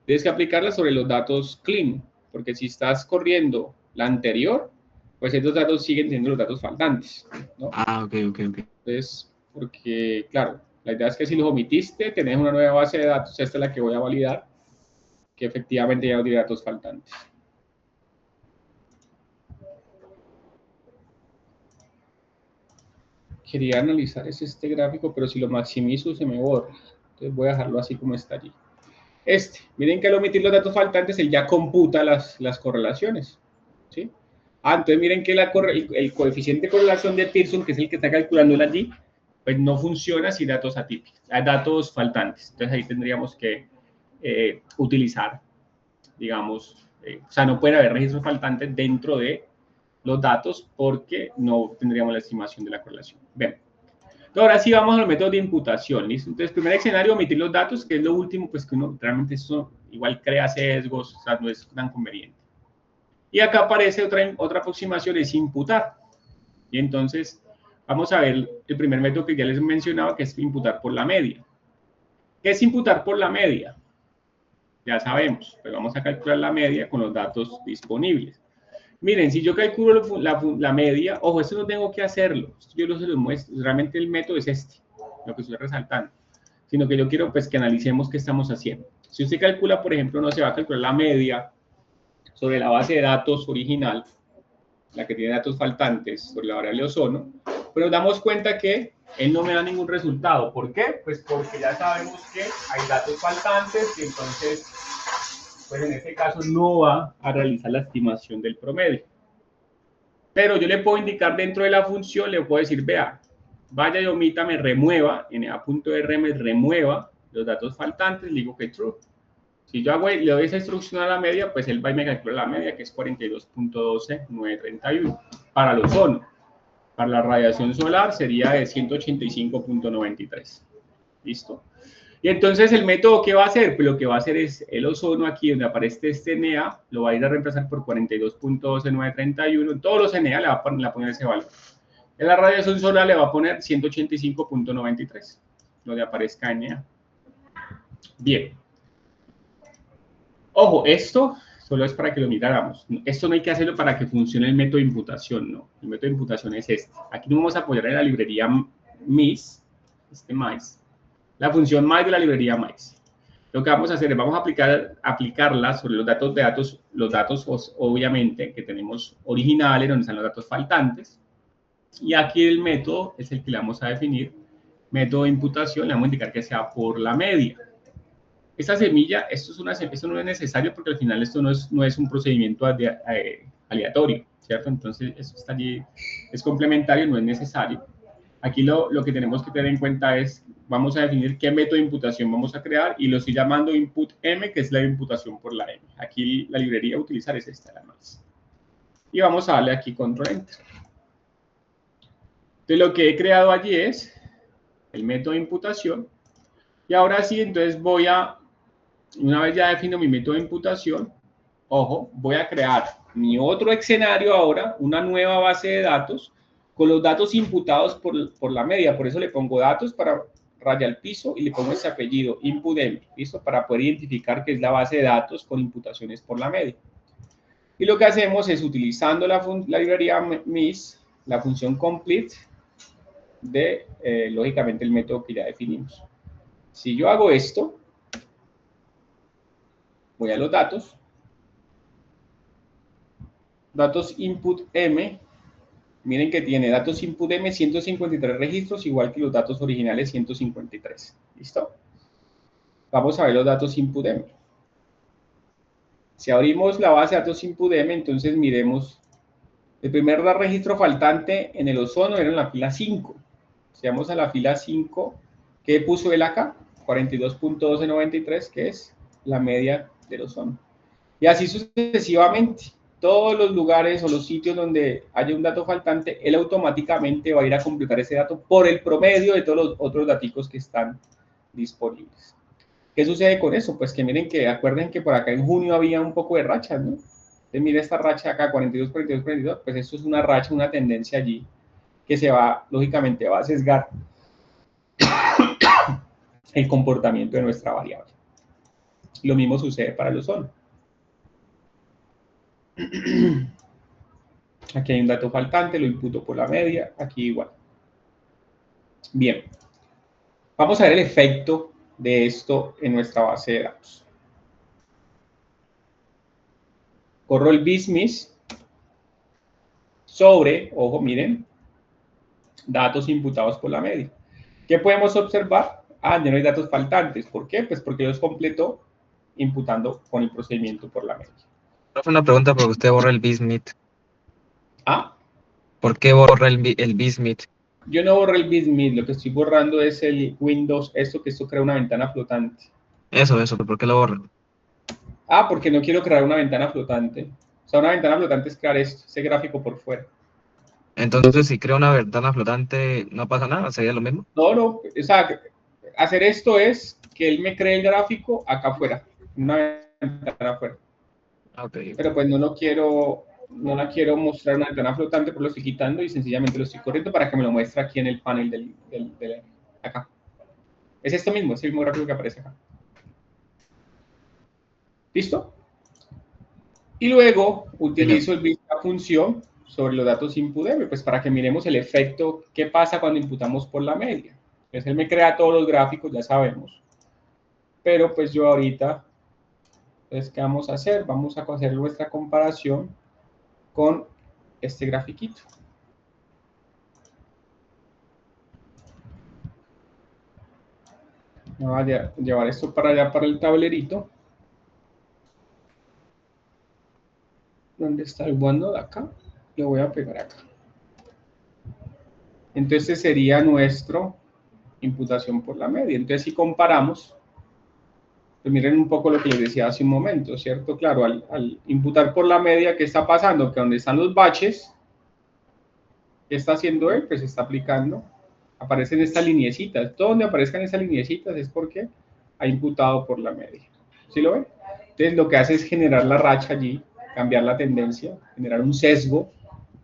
tienes que aplicarla sobre los datos clean, porque si estás corriendo la anterior, pues estos datos siguen siendo los datos faltantes, ¿no? Ok. Entonces, porque, claro, la idea es que si los omitiste, tenés una nueva base de datos, esta es la que voy a validar, que efectivamente ya no tiene datos faltantes. Quería analizar este gráfico, pero si lo maximizo se me borra. Entonces voy a dejarlo así como está allí. Miren que al omitir los datos faltantes, él ya computa las correlaciones, ¿sí? Entonces miren que el coeficiente de correlación de Pearson, que es el que está calculando allí, pues no funciona sin datos atípicos, datos faltantes. Entonces ahí tendríamos que utilizar, digamos, o sea, no puede haber registros faltantes dentro de los datos porque no tendríamos la estimación de la correlación. Bien. Ahora sí vamos a los métodos de imputación, ¿listo? Entonces, primer escenario, omitir los datos, que es lo último, pues que uno realmente eso igual crea sesgos, o sea, no es tan conveniente. Y acá aparece otra aproximación, es imputar. Y entonces, vamos a ver el primer método que ya les mencionaba, que es imputar por la media. ¿Qué es imputar por la media? Ya sabemos, pues vamos a calcular la media con los datos disponibles. Miren, si yo calculo la media, ojo, esto no tengo que hacerlo, yo se los muestro, realmente el método es este, lo que estoy resaltando, sino que yo quiero pues que analicemos qué estamos haciendo. Si usted calcula, por ejemplo, no se va a calcular la media sobre la base de datos original, la que tiene datos faltantes sobre la variable ozono, pero nos damos cuenta que él no me da ningún resultado. ¿Por qué? Pues porque ya sabemos que hay datos faltantes y entonces pues en este caso no va a realizar la estimación del promedio. Pero yo le puedo indicar dentro de la función, le puedo decir, vea, vaya y omita, me remueva, en a.r me remueva los datos faltantes, le digo que true. Si yo le doy esa instrucción a la media, pues él va y me calcula la media, que es 42.12931 para el ozono. Para la radiación solar sería de 185.93. ¿Listo? Y entonces el método, ¿qué va a hacer? Pues lo que va a hacer es el ozono aquí, donde aparece este NA, lo va a ir a reemplazar por 42.12931. En todos los NA le va a poner ese valor. En la radiación solar le va a poner 185.93, donde aparezca NA. Bien. Ojo, esto solo es para que lo miráramos. Esto no hay que hacerlo para que funcione el método de imputación, no. El método de imputación es este. Aquí nos vamos a apoyar en la librería MIS, la función MICE de la librería MICE. Lo que vamos a hacer es vamos a aplicarla sobre los datos obviamente que tenemos originales, donde están los datos faltantes. Y aquí el método es el que le vamos a definir. Método de imputación, le vamos a indicar que sea por la media. Esta semilla, esto no es necesario porque al final esto no es un procedimiento aleatorio, ¿cierto? Entonces, esto está allí, es complementario, no es necesario. Aquí lo que tenemos que tener en cuenta es, vamos a definir qué método de imputación vamos a crear y lo estoy llamando input M, que es la imputación por la M. Aquí la librería a utilizar es esta, la más. Y vamos a darle aquí control enter. Entonces, lo que he creado allí es el método de imputación. Y ahora sí, entonces una vez ya defino mi método de imputación, ojo, voy a crear mi otro escenario ahora, una nueva base de datos, con los datos imputados por la media. Por eso le pongo datos para raya al piso y le pongo ese apellido, input-m, ¿listo? Para poder identificar que es la base de datos con imputaciones por la media. Y lo que hacemos es, utilizando la librería MIS, la función complete de, lógicamente, el método que ya definimos. Si yo hago esto, voy a los datos input M, miren que tiene datos input M 153 registros, igual que los datos originales 153, ¿listo? Vamos a ver los datos input M. Si abrimos la base de datos input M, entonces miremos, el primer registro faltante en el ozono era en la fila 5. Si vamos a la fila 5, ¿qué puso él acá? 42.1293, que es la media del ozono. Y así sucesivamente. Todos los lugares o los sitios donde haya un dato faltante, él automáticamente va a ir a completar ese dato por el promedio de todos los otros datos que están disponibles. ¿Qué sucede con eso? Pues que miren que, acuerden que por acá en junio había un poco de rachas, ¿no? Entonces, mira esta racha acá, 42, 42, 42, pues esto es una racha, una tendencia allí que se va, lógicamente, va a sesgar el comportamiento de nuestra variable. Lo mismo sucede para el ozono. Aquí hay un dato faltante, lo imputo por la media, aquí igual. Bien. Vamos a ver el efecto de esto en nuestra base de datos. Corro el BISMIS sobre, ojo, miren, datos imputados por la media. ¿Qué podemos observar? Ah, ya no hay datos faltantes. ¿Por qué? Pues porque los completó imputando con el procedimiento por la media. Una pregunta, porque usted borra el BISMIT. ¿Ah? ¿Por qué borra el BISMIT? Yo no borré el BISMIT, lo que estoy borrando es el Windows, que esto crea una ventana flotante. Eso, ¿por qué lo borra? Ah, porque no quiero crear una ventana flotante. O sea, una ventana flotante es crear ese gráfico por fuera. Entonces, si creo una ventana flotante, ¿no pasa nada? ¿Sería lo mismo? No, o sea, hacer esto es que él me cree el gráfico acá afuera, una ventana afuera. Okay. Pero pues no la quiero mostrar una ventana flotante, pues lo estoy quitando y sencillamente lo estoy corriendo para que me lo muestre aquí en el panel acá. Es esto mismo, es el mismo gráfico que aparece acá. ¿Listo? Y luego utilizo la función sobre los datos input-m, pues para que miremos el efecto, qué pasa cuando imputamos por la media. Entonces él me crea todos los gráficos, ya sabemos. Pero pues yo ahorita, entonces, ¿qué vamos a hacer? Vamos a hacer nuestra comparación con este grafiquito. Voy a llevar esto para allá, para el tablerito. ¿Dónde está el OneNote? Acá. Lo voy a pegar acá. Entonces sería nuestro imputación por la media. Entonces si comparamos, pues miren un poco lo que les decía hace un momento, ¿cierto? Claro, al imputar por la media, ¿qué está pasando? Que donde están los baches, ¿qué está haciendo él? Pues está aplicando, aparecen estas lineecitas. Todo donde aparezcan estas lineecitas es porque ha imputado por la media. ¿Sí lo ven? Entonces lo que hace es generar la racha allí, cambiar la tendencia, generar un sesgo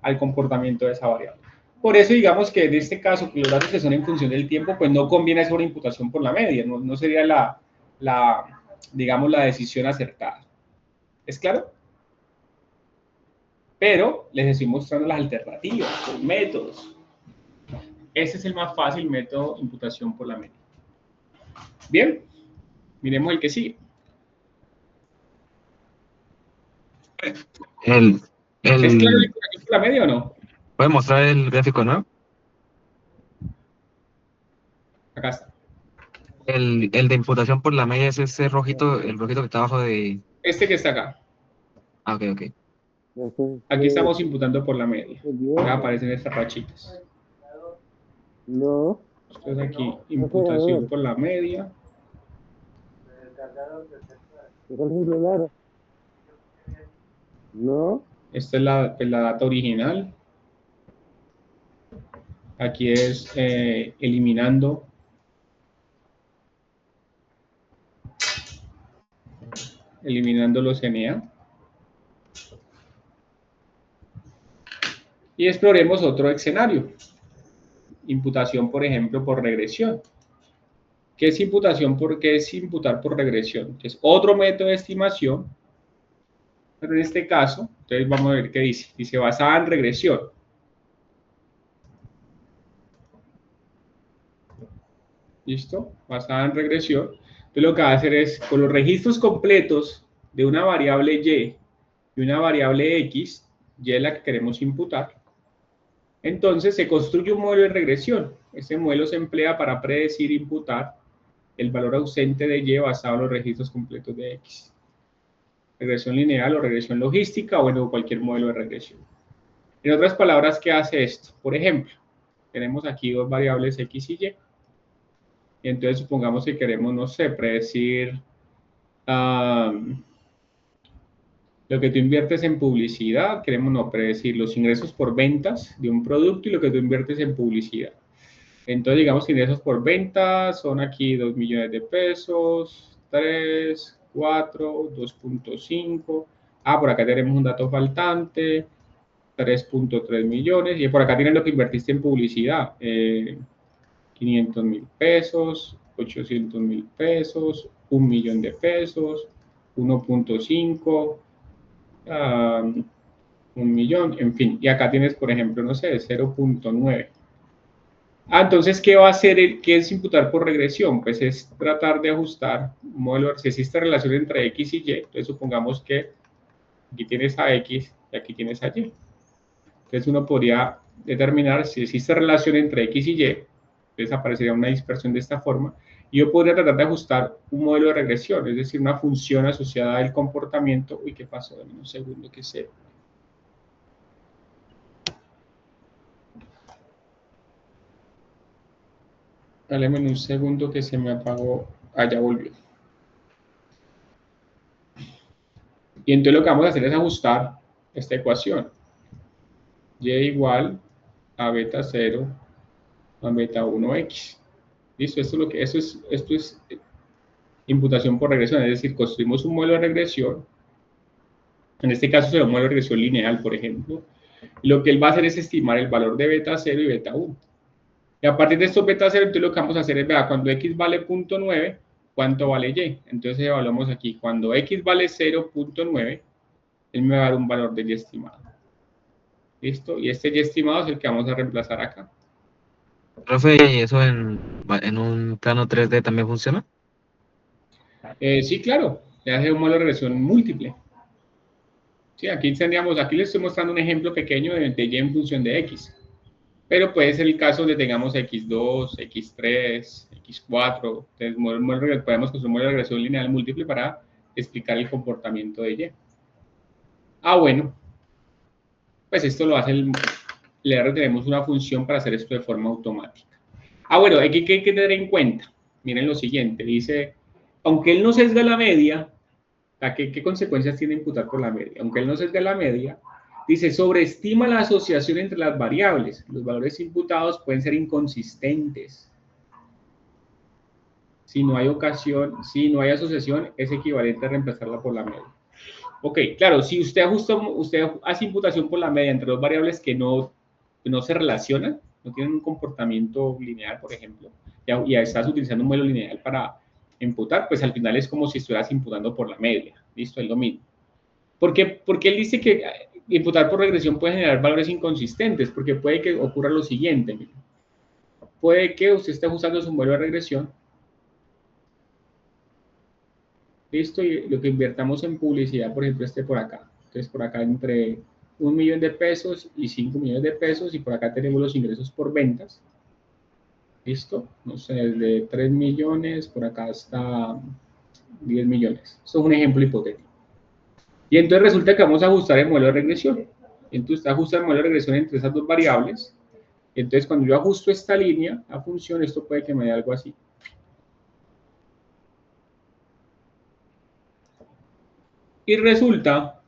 al comportamiento de esa variable. Por eso digamos que en este caso, que los datos que son en función del tiempo, pues no conviene hacer una imputación por la media, no sería digamos, la decisión acertada. ¿Es claro? Pero les estoy mostrando las alternativas, los métodos. Ese es el más fácil método de imputación por la media. Bien, miremos el que sigue. El, ¿Es claro la el, imputación por la media o no? ¿Puede mostrar el gráfico, no? Acá está. El de imputación por la media es ese rojito, el rojito que está abajo de... Este que está acá. Ah, ok, ok. Aquí estamos imputando por la media. Ya aparecen estas rachitas. No. Entonces aquí, imputación por la media. No. Esta es la data original. Aquí es eliminando los NA. Y exploremos otro escenario. Imputación, por ejemplo, por regresión. ¿Qué es imputación? ¿Qué es imputar por regresión? Es otro método de estimación, pero en este caso, entonces vamos a ver qué dice. Dice basada en regresión. ¿Listo? Basada en regresión. Entonces lo que va a hacer es, con los registros completos de una variable y una variable x, y es la que queremos imputar, entonces se construye un modelo de regresión. Este modelo se emplea para predecir e imputar el valor ausente de y basado en los registros completos de x. Regresión lineal o regresión logística, o bueno, cualquier modelo de regresión. En otras palabras, ¿qué hace esto? Por ejemplo, tenemos aquí dos variables x y y. Y entonces supongamos que queremos, no sé, predecir lo que tú inviertes en publicidad, queremos no predecir los ingresos por ventas de un producto y lo que tú inviertes en publicidad. Entonces, digamos que ingresos por ventas son aquí 2 millones de pesos, 3, 4, 2.5. Por acá tenemos un dato faltante, 3.3 millones. Y por acá tienes lo que invertiste en publicidad, 500,000 pesos, 800,000 pesos, 1 millón de pesos, 1.5, 1 millón, en fin. Y acá tienes, por ejemplo, no sé, 0.9. Entonces, ¿qué va a hacer? ¿Qué es imputar por regresión? Pues es tratar de ajustar un modelo, si existe relación entre X y Y, entonces supongamos que aquí tienes a X y aquí tienes a Y. Entonces uno podría determinar si existe relación entre X y Y, entonces aparecería una dispersión de esta forma, y yo podría tratar de ajustar un modelo de regresión, es decir, una función asociada al comportamiento. Uy, ¿qué pasó? Dame un segundo que se... Dale un segundo que se me apagó. Ya volvió. Y entonces lo que vamos a hacer es ajustar esta ecuación. Y igual a beta 0 a beta 1x. ¿Listo? Esto es imputación por regresión, es decir, construimos un modelo de regresión. En este caso será un modelo de regresión lineal, por ejemplo. Y lo que él va a hacer es estimar el valor de beta 0 y beta 1. Y a partir de estos beta 0, entonces lo que vamos a hacer es, vea, cuando x vale 0.9, ¿cuánto vale y? Entonces evaluamos aquí, cuando x vale 0.9, él me va a dar un valor de y estimado. ¿Listo? Y este y estimado es el que vamos a reemplazar acá. Profe, ¿y eso en un plano 3D también funciona? Sí, claro, se hace un modelo de regresión múltiple. Sí, aquí les estoy mostrando un ejemplo pequeño de y en función de x. Pero puede ser el caso donde tengamos x2, x3, x4. Entonces, podemos construir un modelo de regresión lineal múltiple para explicar el comportamiento de y. Bueno, pues esto lo hace el R, tenemos una función para hacer esto de forma automática. Bueno, aquí ¿qué hay que tener en cuenta? Miren lo siguiente, dice, aunque él no sesga la media, ¿qué consecuencias tiene imputar por la media? Aunque él no sesga la media, dice, sobreestima la asociación entre las variables. Los valores imputados pueden ser inconsistentes. Si no hay ocasión, si no hay asociación, es equivalente a reemplazarla por la media. Ok, claro, si usted hace imputación por la media entre dos variables que no se relacionan, no tienen un comportamiento lineal, por ejemplo, y estás utilizando un modelo lineal para imputar, pues al final es como si estuvieras imputando por la media. Listo, es lo mismo. Porque él dice que imputar por regresión puede generar valores inconsistentes, porque puede que ocurra lo siguiente. Mire. Puede que usted esté usando su modelo de regresión. Listo, y lo que invertamos en publicidad, por ejemplo, por acá. Entonces, por acá entre 1 millón de pesos y 5 millones de pesos, y por acá tenemos los ingresos por ventas. Listo, no sé, desde 3 millones, por acá hasta 10 millones. Esto es un ejemplo hipotético. Y entonces resulta que vamos a ajustar el modelo de regresión. Entonces, usted ajusta el modelo de regresión entre esas dos variables. Entonces, cuando yo ajusto esta línea a función, esto puede que me dé algo así. Y resulta,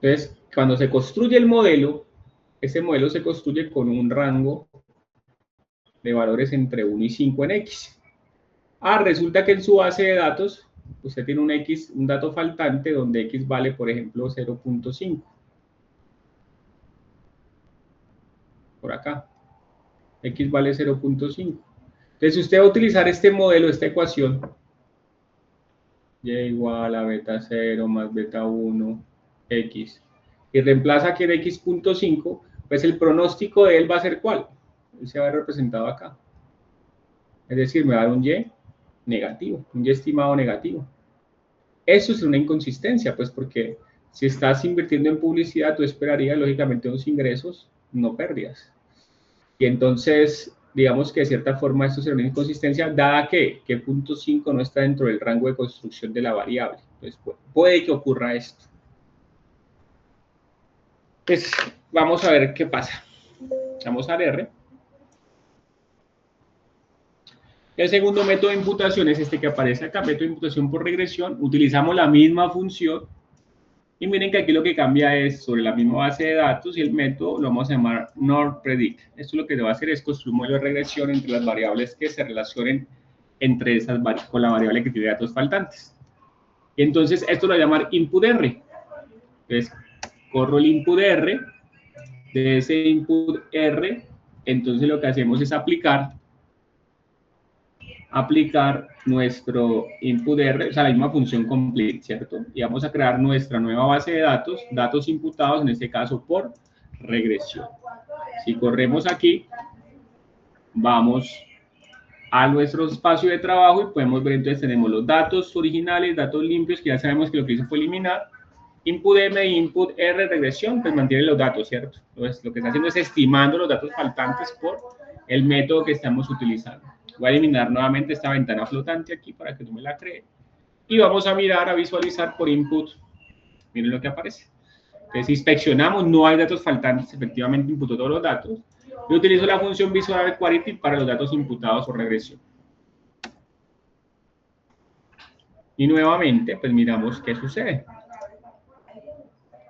entonces, cuando se construye el modelo, ese modelo se construye con un rango de valores entre 1 y 5 en X. Resulta que en su base de datos, usted tiene un dato faltante donde X vale, por ejemplo, 0.5. Por acá. X vale 0.5. Entonces, usted va a utilizar este modelo, esta ecuación, y igual a beta 0 más beta 1, X, y reemplaza aquí en X.5, pues el pronóstico de él va a ser ¿cuál? Él se va a ver representado acá. Es decir, me va a dar un Y negativo, un Y estimado negativo. Eso es una inconsistencia, pues porque si estás invirtiendo en publicidad, tú esperarías, lógicamente, unos ingresos, no pérdidas. Y entonces, digamos que de cierta forma esto será una inconsistencia, dada que 0.5 no está dentro del rango de construcción de la variable. Entonces, puede que ocurra esto. Pues vamos a ver qué pasa. Vamos al R. El segundo método de imputación es este que aparece acá, método de imputación por regresión. Utilizamos la misma función. Y miren que aquí lo que cambia es sobre la misma base de datos y el método lo vamos a llamar NOR-PREDICT. Esto lo que va a hacer es construir un modelo de regresión entre las variables que se relacionen entre esas con la variable que tiene datos faltantes. Y entonces esto lo voy a llamar input R. Entonces corro el input R. De ese input R, entonces lo que hacemos es aplicar nuestro input R, o sea, la misma función complete, ¿cierto? Y vamos a crear nuestra nueva base de datos, datos imputados, en este caso por regresión. Si corremos aquí, vamos a nuestro espacio de trabajo y podemos ver, entonces tenemos los datos originales, datos limpios, que ya sabemos que lo que hizo fue eliminar. Input M y input R regresión, pues mantiene los datos, ¿cierto? Entonces, lo que está haciendo es estimando los datos faltantes por el método que estamos utilizando. Voy a eliminar nuevamente esta ventana flotante aquí para que no me la cree. Y vamos a mirar, a visualizar por input. Miren lo que aparece. Entonces, inspeccionamos, no hay datos faltantes, efectivamente imputó todos los datos. Yo utilizo la función Visual Query para los datos imputados por regresión. Y nuevamente, pues miramos qué sucede.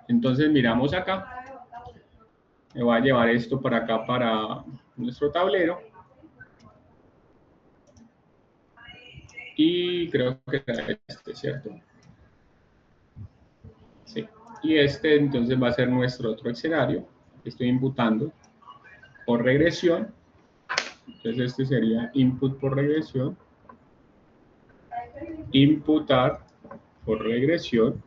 Entonces miramos acá, me voy a llevar esto para acá, para nuestro tablero. Y creo que era este, ¿cierto? Sí. Y este entonces va a ser nuestro otro escenario. Estoy imputando por regresión. Entonces este sería input por regresión. Imputar por regresión.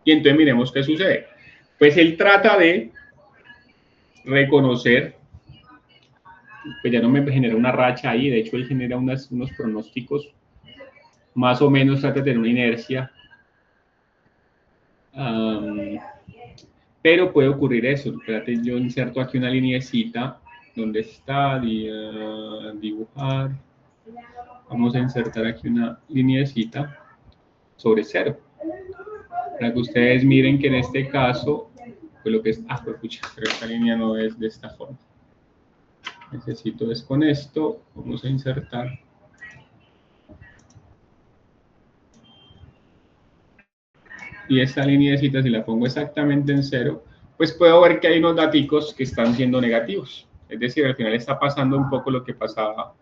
Y entonces miremos qué sucede. Pues él trata de reconocer, pues ya no me genera una racha ahí, de hecho él genera unos pronósticos, más o menos trata de tener una inercia, pero puede ocurrir eso. Espérate, yo inserto aquí una lineecita, ¿dónde está? Dibujar, vamos a insertar aquí una lineecita sobre 0, para que ustedes miren que en este caso, pues lo que es, pues pucha, pero esta línea no es de esta forma. Necesito es con esto, vamos a insertar. Y esta lineecita, si la pongo exactamente en 0, pues puedo ver que hay unos daticos que están siendo negativos. Es decir, al final está pasando un poco lo que pasaba.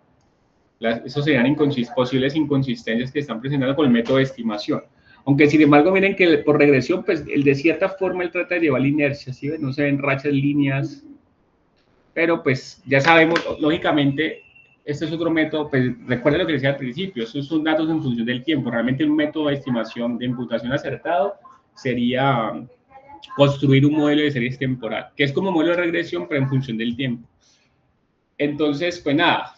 Esos serían posibles inconsistencias que están presentando con el método de estimación. Aunque, sin embargo, miren que por regresión, pues, de cierta forma, él trata de llevar la inercia, ¿sí? No se ven rachas, líneas, pero, pues, ya sabemos, lógicamente, este es otro método, pues, recuerden lo que decía al principio, esos son datos en función del tiempo. Realmente un método de estimación, de imputación acertado, sería construir un modelo de series temporal, que es como un modelo de regresión, pero en función del tiempo. Entonces, pues nada,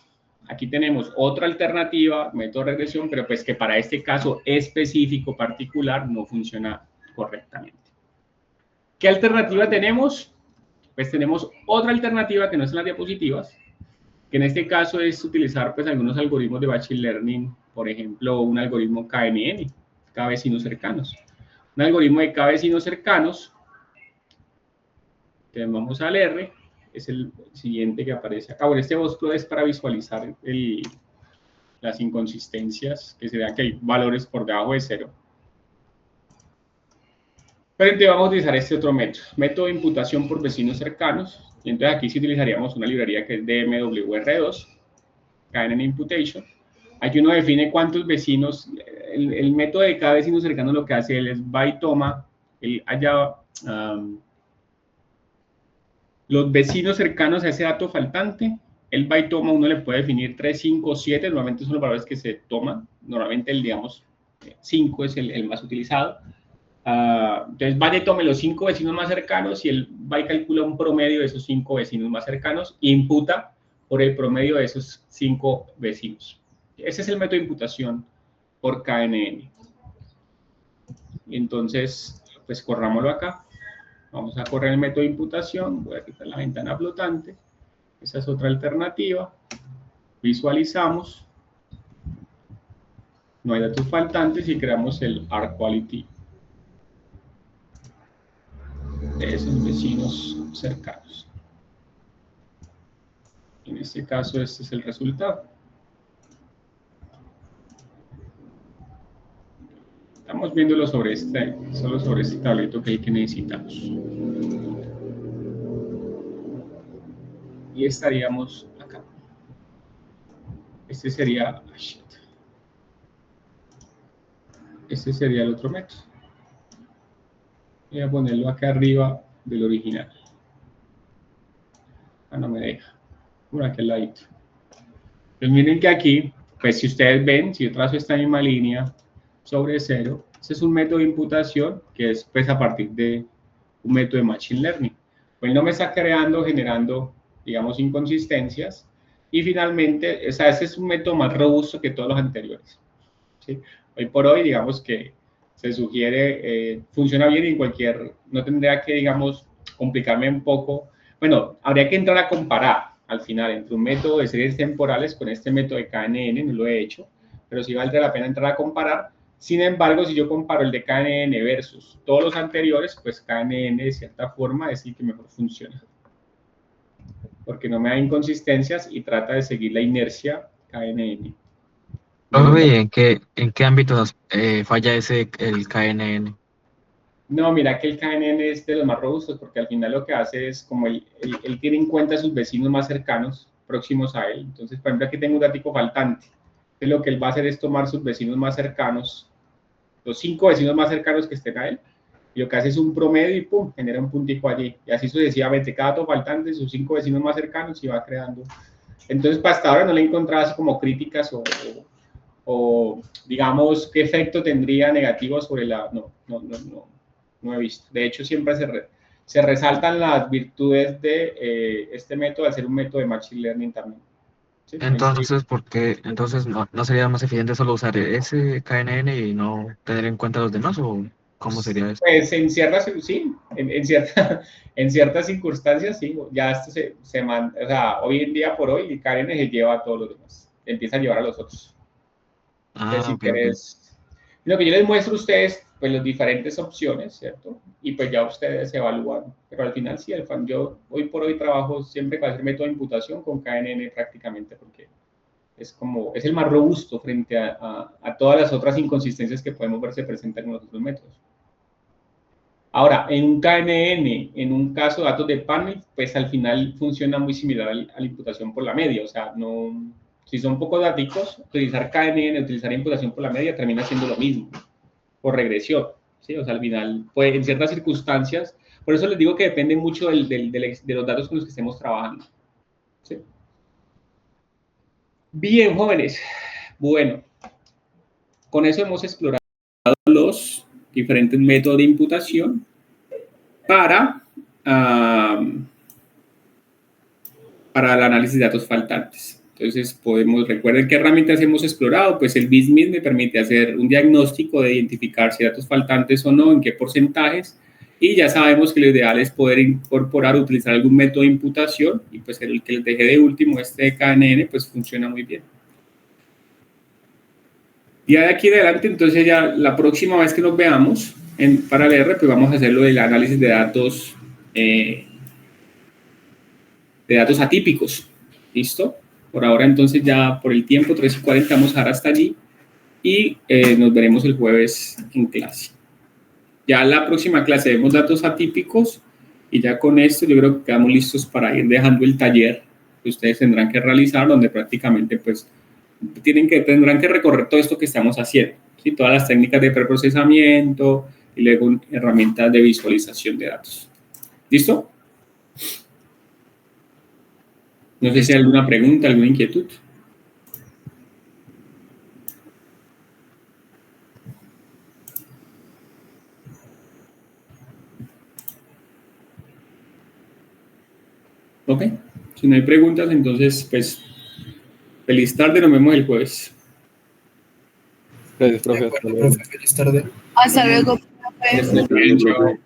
aquí tenemos otra alternativa, método de regresión, pero pues que para este caso específico, particular, no funciona correctamente. ¿Qué alternativa tenemos? Pues tenemos otra alternativa que no es en las diapositivas, que en este caso es utilizar pues algunos algoritmos de Machine Learning, por ejemplo, un algoritmo KNN, K vecinos cercanos. Un algoritmo de K vecinos cercanos, que vamos al R, es el siguiente que aparece acá. Bueno, este bosco es para visualizar las inconsistencias, que se vean que hay valores por debajo de 0. Pero entonces vamos a utilizar este otro método de imputación por vecinos cercanos. Y entonces aquí sí utilizaríamos una librería que es DMWR2, KNN Imputation. Aquí uno define cuántos vecinos, el método de cada vecino cercano lo que hace él es va y toma, él haya los vecinos cercanos a ese dato faltante, él va y toma, uno le puede definir 3, 5, 7, normalmente son los valores que se toman, normalmente el, digamos, 5 es el más utilizado. Entonces va y toma los 5 vecinos más cercanos y él va y calcula un promedio de esos 5 vecinos más cercanos e imputa por el promedio de esos 5 vecinos. Ese es el método de imputación por KNN. Entonces, pues corrámoslo acá. Vamos a correr el método de imputación, voy a quitar la ventana flotante, esa es otra alternativa, visualizamos, no hay datos faltantes y creamos el R-Quality de esos vecinos cercanos. En este caso, este es el resultado. Estamos viéndolo solo sobre este tableto que necesitamos. Y estaríamos acá. Este sería el otro método. Voy a ponerlo acá arriba del original. No me deja. Por aquel ladito. Pues miren que aquí, pues si ustedes ven, si yo trazo esta misma línea sobre 0, ese es un método de imputación que es pues a partir de un método de Machine Learning. Pues no me está generando, digamos, inconsistencias. Y finalmente, ese es un método más robusto que todos los anteriores. ¿Sí? Hoy por hoy, digamos que se sugiere, funciona bien en no tendría que, digamos, complicarme un poco. Bueno, habría que entrar a comparar al final entre un método de series temporales con este método de KNN, no lo he hecho, pero sí valdría la pena entrar a comparar. Sin embargo, si yo comparo el de KNN versus todos los anteriores, pues KNN de cierta forma es el que mejor funciona, porque no me da inconsistencias y trata de seguir la inercia KNN. Profe, ¿en qué ámbitos falla el KNN? No, mira que el KNN es de los más robustos porque al final lo que hace es como él tiene en cuenta a sus vecinos más cercanos, próximos a él. Entonces, por ejemplo, aquí tengo un dato faltante. Entonces, lo que él va a hacer es tomar sus vecinos más cercanos, los 5 vecinos más cercanos que estén a él, y lo que hace es un promedio y pum, genera un puntico allí. Y así sucesivamente, cada dato faltante, sus 5 vecinos más cercanos y va creando. Entonces, hasta ahora no le he encontrado así como críticas o digamos, qué efecto tendría negativo sobre la... No he visto. De hecho, siempre se resaltan las virtudes de este método al ser un método de Machine Learning también. ¿Sí? Entonces, entonces no sería más eficiente solo usar ese KNN y no tener en cuenta los demás? ¿O cómo sería eso? Pues en ciertas, sí, en ciertas circunstancias, sí, ya esto o sea, hoy en día por hoy, el KNN se lleva a todos los demás, empieza a llevar a los otros. Entonces, si Ok. quieres, lo que yo les muestro a ustedes, pues las diferentes opciones, ¿cierto? Y pues ya ustedes evalúan. Pero al final sí, yo hoy por hoy trabajo siempre con el método de imputación con KNN prácticamente porque es el más robusto frente a todas las otras inconsistencias que podemos ver se presentan en los otros métodos. Ahora, en un KNN, en un caso de datos de panel, pues al final funciona muy similar a la imputación por la media. O sea, no, si son pocos datos, utilizar KNN, utilizar imputación por la media, termina siendo lo mismo, por regresión. ¿Sí? O sea, al final, pues en ciertas circunstancias, por eso les digo que depende mucho de los datos con los que estemos trabajando. ¿Sí? Bien, jóvenes. Bueno, con eso hemos explorado los diferentes métodos de imputación para el análisis de datos faltantes. Entonces, recuerden qué herramientas hemos explorado, pues el BISMIS me permite hacer un diagnóstico de identificar si datos faltantes o no, en qué porcentajes, y ya sabemos que lo ideal es poder incorporar, utilizar algún método de imputación, y pues el que les dejé de último, este KNN, pues funciona muy bien. Ya de aquí en adelante, entonces ya la próxima vez que nos veamos para el R, pues vamos a hacer lo del análisis de datos atípicos. ¿Listo? Por ahora entonces ya por el tiempo, 3:40, vamos a dar hasta allí y nos veremos el jueves en clase. Ya en la próxima clase vemos datos atípicos y ya con esto yo creo que quedamos listos para ir dejando el taller que ustedes tendrán que realizar, donde prácticamente pues tendrán que recorrer todo esto que estamos haciendo, ¿sí? Todas las técnicas de preprocesamiento y luego herramientas de visualización de datos. ¿Listo? No sé si hay alguna pregunta, alguna inquietud. Ok, si no hay preguntas, entonces, pues, feliz tarde, nos vemos el jueves. Gracias, profe. Hasta luego. Feliz tarde. Hasta luego, profe. Hasta luego.